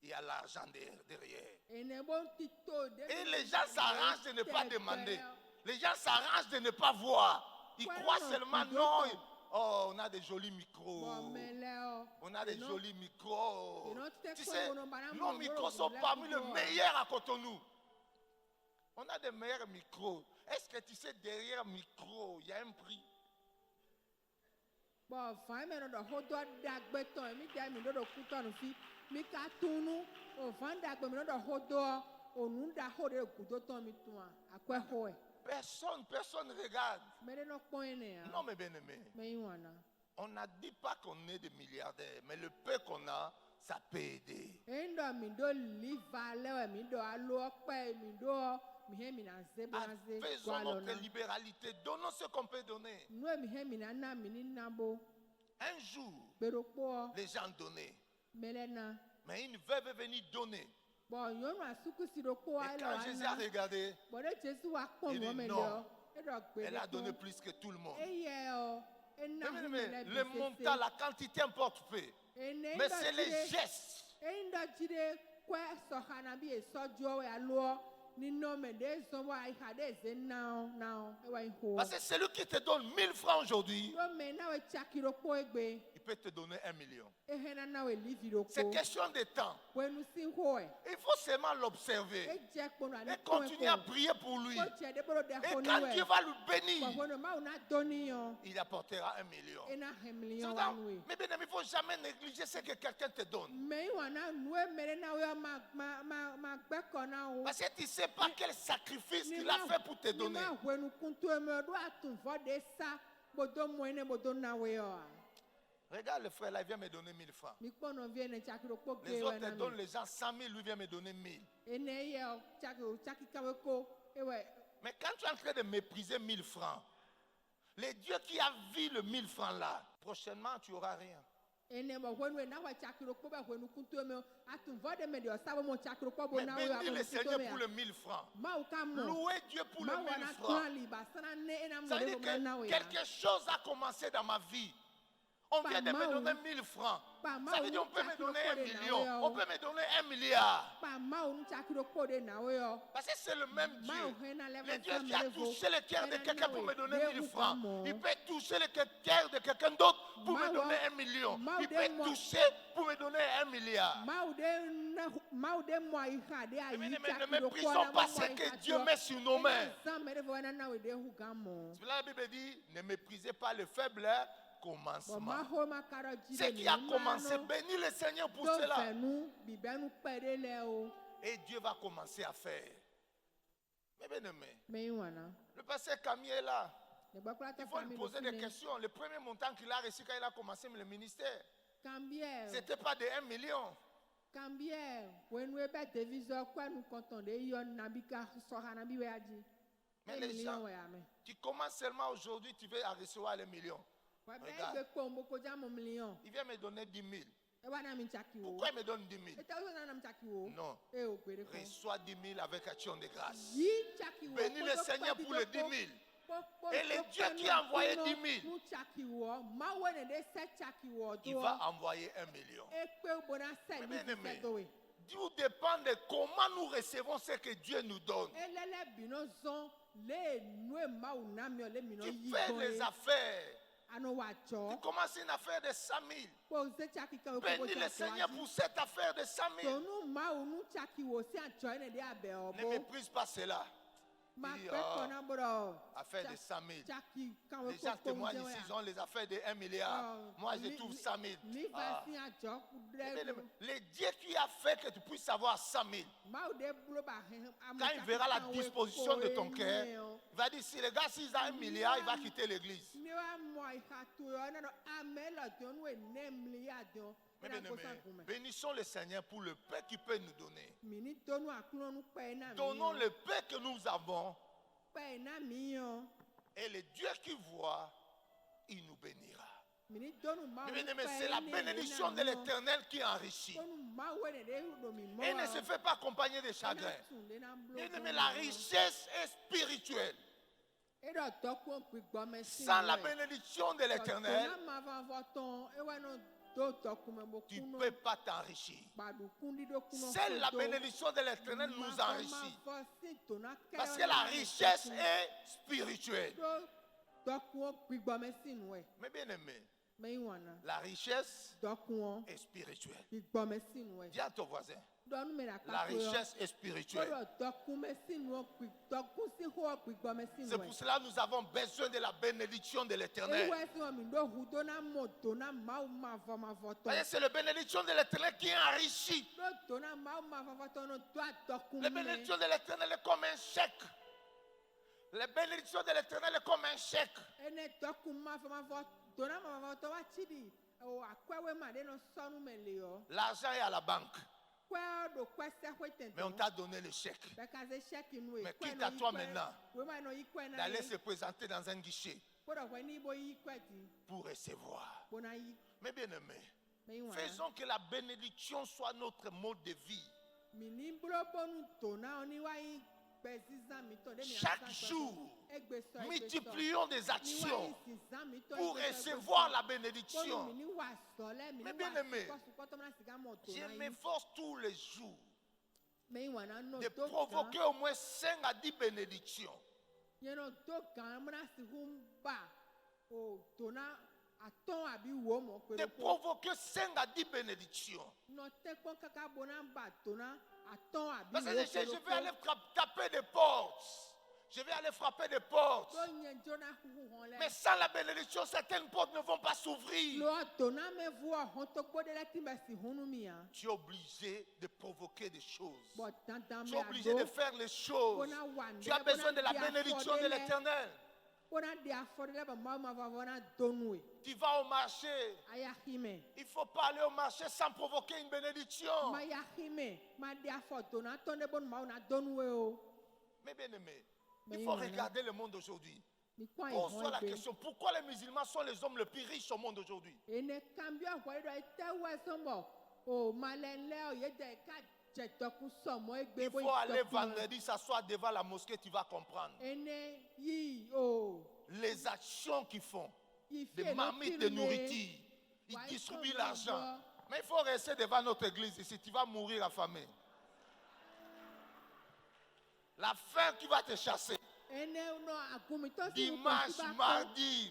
il y a l'argent derrière. Et les gens s'arrangent de ne pas demander. Les gens s'arrangent de ne pas voir. Ils croient seulement non. Oh, on a des jolis micros. On a des jolis micros. Tu sais, nos micros sont parmi les meilleurs à Cotonou. On a des meilleurs micros. Est-ce que tu sais, derrière micro, il y a un prix? Personne ne regarde. Non, mais bien aimé. On n'a dit pas qu'on est des milliardaires, mais le peu qu'on a, ça peut aider. Faisons notre libéralité, donnons ce qu'on peut donner. Un jour, les gens donnaient. Mais une veuve est venue donner. Et quand Jésus a regardé, il dit non, elle a donné plus que tout le monde. Mais le montant, la quantité importe peu. Mais c'est les gestes. Parce que celui qui te donne 1000 francs aujourd'hui, il peut te donner 1 million. C'est question de temps. Il faut seulement l'observer et continuer à prier pour lui. Et quand Dieu va le bénir, il apportera 1 million. Mais bien, il ne faut jamais négliger ce que quelqu'un te donne. Parce que tu ne sais pas quel sacrifice il a fait pour te donner. Regarde le frère là, il vient me donner 1000 francs. Les autres donnent les gens 100 000, lui vient me donner 1000. Mais quand tu es en train de mépriser 1000 francs, le Dieu qui a vu le 1000 francs là, prochainement tu n'auras rien. Mais bénis le Seigneur pour le 1000 francs. Louez Dieu pour le 1000 francs. Ça veut dire que quelque chose a commencé dans ma vie. On vient de me donner 1000 francs. Ça veut dire qu'on peut me donner 1 million. On peut me donner 1 milliard. Parce que c'est le même Dieu. Le Dieu qui a touché le cœur de quelqu'un pour me donner 1000 francs. Il peut toucher le cœur de quelqu'un d'autre pour me donner 1 million. Il peut toucher pour me donner 1 milliard. Mais ne méprisons pas ce que Dieu met sur nos mains. C'est la Bible dit, ne méprisez pas le faible. Commencement. Ce qui a commencé, bénis le Seigneur pour cela. Et Dieu va commencer à faire. Mais bien aimé, le pasteur Camille est là. Il faut lui poser des questions. Le premier montant qu'il a reçu quand il a commencé le ministère, ce n'était pas de 1 million. Mais les gens, tu commences seulement aujourd'hui, tu veux recevoir les millions. Regarde. Il vient me donner 10 000. Pourquoi il me donne 10 000? Non. Reçois 10 000 avec action de grâce. Bénis le Seigneur pour les 10 000. Et le Dieu qui a envoyé 10 000, il va envoyer 1 million. Mais bien aimé, tout dépend de comment nous recevons ce que Dieu nous donne. Tu fais les affaires Tu commences une affaire de 100 000. Bénis le Seigneur pour cette affaire de 100 000. Ne méprise pas cela. Affaire de 100 000. Les gens témoignent ici, ils ont les affaires de 1 milliard. Moi, je trouve 100 000. Le Dieu qui a fait que tu puisses avoir 100 000, quand il verra la disposition de ton cœur, il va dire, si le gars, s'il a 1 milliard, il va quitter l'église. Mais bénissons le Seigneur pour le paix qu'il peut nous donner. Donnons le paix que nous avons. Et le Dieu qui voit, il nous bénira. Mais c'est la bénédiction de l'Éternel qui enrichit. Et ne se fait pas accompagner de chagrin. Mais la richesse est spirituelle. Sans la bénédiction de l'Éternel, tu ne peux pas t'enrichir. Seule la bénédiction de l'Éternel nous enrichit. Parce que la richesse est spirituelle. Mais bien aimé, la richesse est spirituelle. Dis à ton voisin, la richesse est spirituelle. C'est pour cela que nous avons besoin de la bénédiction de l'Éternel. C'est la bénédiction de l'Éternel qui enrichit. La bénédiction de l'Éternel est comme un chèque. La bénédiction de l'Éternel est comme un chèque. L'argent est à la banque. Mais on t'a donné le chèque. Mais quitte à toi maintenant d'aller se présenter dans un guichet pour recevoir. Mais bien aimé, faisons que la bénédiction soit notre mode de vie. Chaque jour, multiplions des actions pour recevoir la bénédiction. Mais bien aimé, je m'efforce tous les jours de provoquer au moins 5 à 10 bénédictions. De provoquer 5 à 10 bénédictions. Parce que je vais aller taper des portes. Je vais aller frapper des portes. Mais sans la bénédiction, certaines portes ne vont pas s'ouvrir. Tu es obligé de provoquer des choses. Tu es obligé de faire les choses. Tu as besoin de la bénédiction de l'Éternel. Tu vas au marché. Il ne faut pas aller au marché sans provoquer une bénédiction. Mais bien aimé, il faut regarder le monde aujourd'hui. Pose-toi la question, pourquoi les musulmans sont les hommes les plus riches au monde aujourd'hui? Il faut aller vendredi s'asseoir devant la mosquée, tu vas comprendre. Les actions qu'ils font, des marmites de nourriture, ils distribuent l'argent. Mais il faut rester devant notre église ici, tu vas mourir affamé. La faim qui va te chasser. Dimanche, mardi,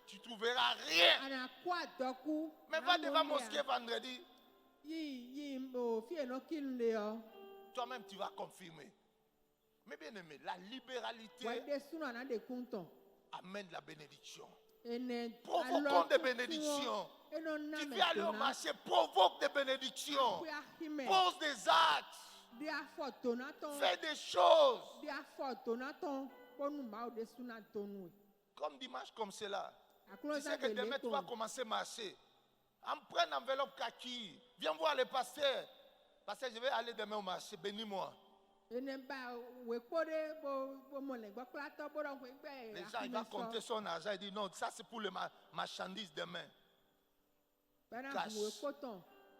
tu ne trouveras rien. Mais va devant la mosquée vendredi. Toi-même, tu vas confirmer. Mais bien aimé, la libéralité amène la bénédiction. Provoquons des bénédictions. Tu veux aller au marché, provoque des bénédictions. Pose des actes. Fais des choses. Comme dimanche comme cela. Tu sais que demain tu vas commencer à marcher. Prends une enveloppe kaki. Viens voir le pasteur. Pasteur, je vais aller demain au marché. Bénis-moi. Les gens, ils vont compter son argent. Ils disent non, ça c'est pour les marchandises demain. Cash.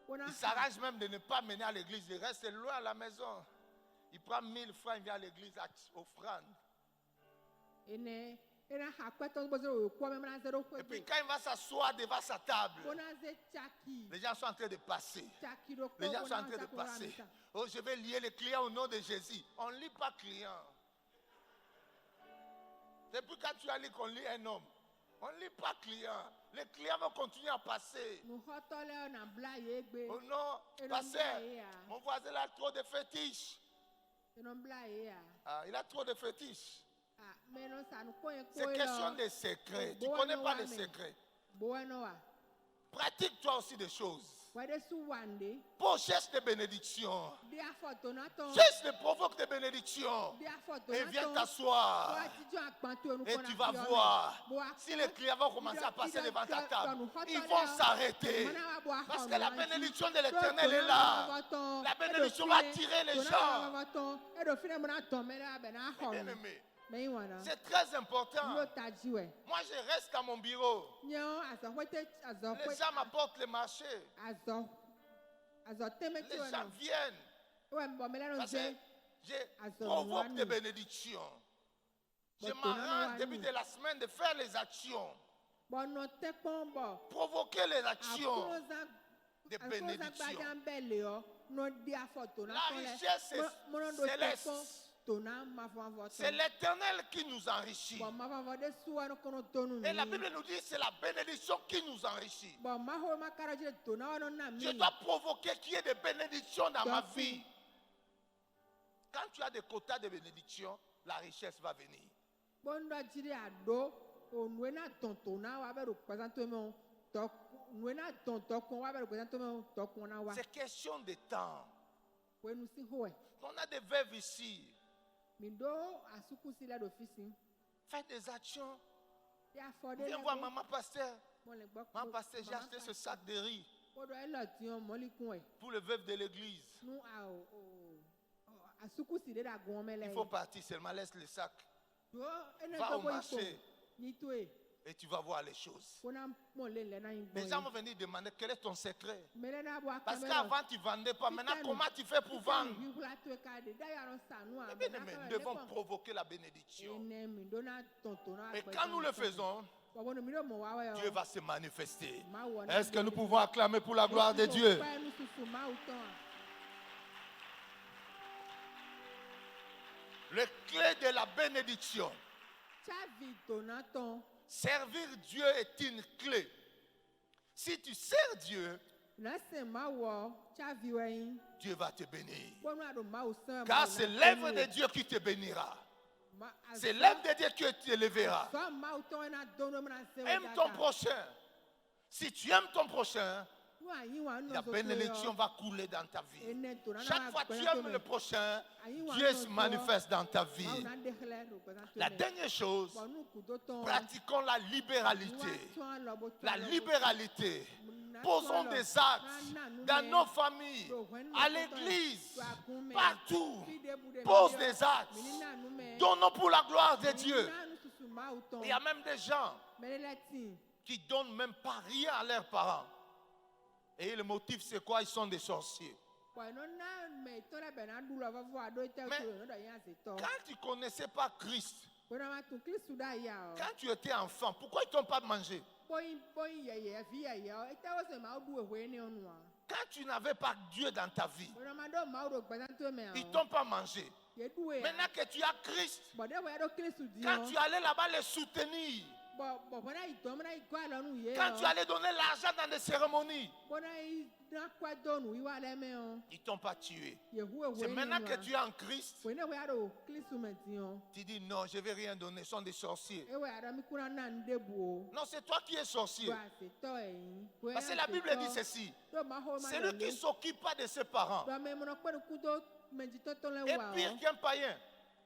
Il s'arrange même de ne pas mener à l'église. Il reste loin à la maison. Il prend 1000 francs, il vient à l'église à offrande. Et puis quand il va s'asseoir devant sa table, les gens sont en train de passer. Les gens sont en train de passer. Oh, je vais lier les clients au nom de Jésus. On ne lit pas client. Depuis quand tu as lu qu'on lit un homme, On ne lit pas client. Les clients vont continuer à passer. Oh non, pasteur, mon voisin a trop de fétiches. Ah, il a trop de fétiches. C'est question des secrets. Tu ne connais pas les secrets. Pratique-toi aussi des choses. Pour chercher des bénédictions. Cherche des provoques des bénédictions. Et viens t'asseoir. Et tu vas voir. Si les clients vont commencer à passer devant ta table, ils vont s'arrêter. Parce que la bénédiction de l'Éternel est là. La bénédiction va attirer les gens. Bien-aimé. C'est très important. Moi, je reste à mon bureau. Les gens m'apportent le marché. Les gens viennent. Parce que je provoque des bénédictions. Je m'arrange début de la semaine de faire les actions. Provoquer les actions de bénédiction. La richesse est céleste. C'est l'Éternel qui nous enrichit. Et la Bible nous dit que c'est la bénédiction qui nous enrichit. Je dois provoquer qu'il y ait des bénédictions dans ma vie. Quand tu as des quotas de bénédictions, la richesse va venir. C'est question de temps. On a des veuves ici. Faites des actions. Viens voir maman pasteur. Maman pasteur, j'ai acheté ce sac de riz pour le veuve de l'église. Il faut partir seulement, laisse le sac. Va au marché et tu vas voir les choses. Les gens vont venir demander quel est ton secret. Parce qu'avant tu ne vendais pas. Maintenant, comment tu fais pour vendre? Bien aimé, nous devons provoquer la bénédiction. Et quand nous le faisons, Dieu va se manifester. Est-ce que nous pouvons acclamer pour la gloire de Dieu? Le clé de la bénédiction. Servir Dieu est une clé. Si tu sers Dieu, Dieu va te bénir. Car c'est l'œuvre de Dieu qui te bénira. C'est l'œuvre de Dieu qui t'élèvera. Aime ton prochain. Si tu aimes ton prochain, la bénédiction va couler dans ta vie. Chaque fois que tu aimes le prochain, Dieu se manifeste dans ta vie. La dernière chose, pratiquons la libéralité. La libéralité. Posons des actes dans nos familles, à l'église, partout. Pose des actes. Donnons pour la gloire de Dieu. Il y a même des gens qui ne donnent même pas rien à leurs parents. Et le motif, c'est quoi? Ils sont des sorciers. Mais quand tu ne connaissais pas Christ, quand tu étais enfant, pourquoi ils ne t'ont pas mangé? Quand tu n'avais pas Dieu dans ta vie, ils ne t'ont pas mangé. Maintenant que tu as Christ, quand tu allais là-bas les soutenir, quand tu allais donner l'argent dans des cérémonies, ils ne t'ont pas tué. C'est maintenant que tu es en Christ, tu dis non, je ne vais rien donner, ce sont des sorciers. Non, c'est toi qui es sorcier. Parce que la Bible dit ceci: c'est lui qui ne s'occupe pas de ses parents est pire qu'un païen.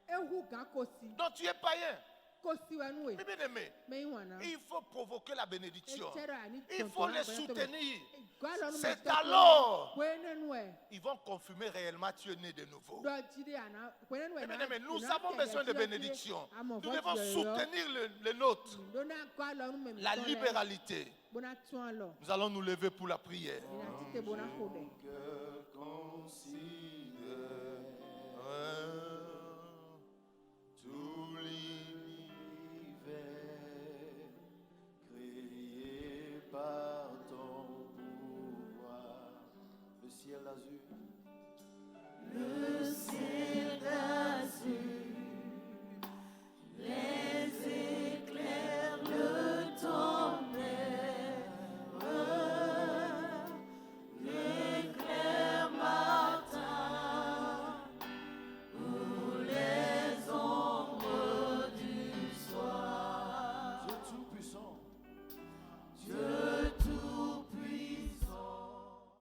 Donc tu es païen. Mais bien aimé, il faut provoquer la bénédiction. Il faut les soutenir. C'est alors ils vont confirmer réellement tu es né de nouveau. Mais bien aimé, nous avons besoin de bénédiction. Nous devons soutenir le nôtre. La libéralité. Nous allons nous lever pour la prière. Considère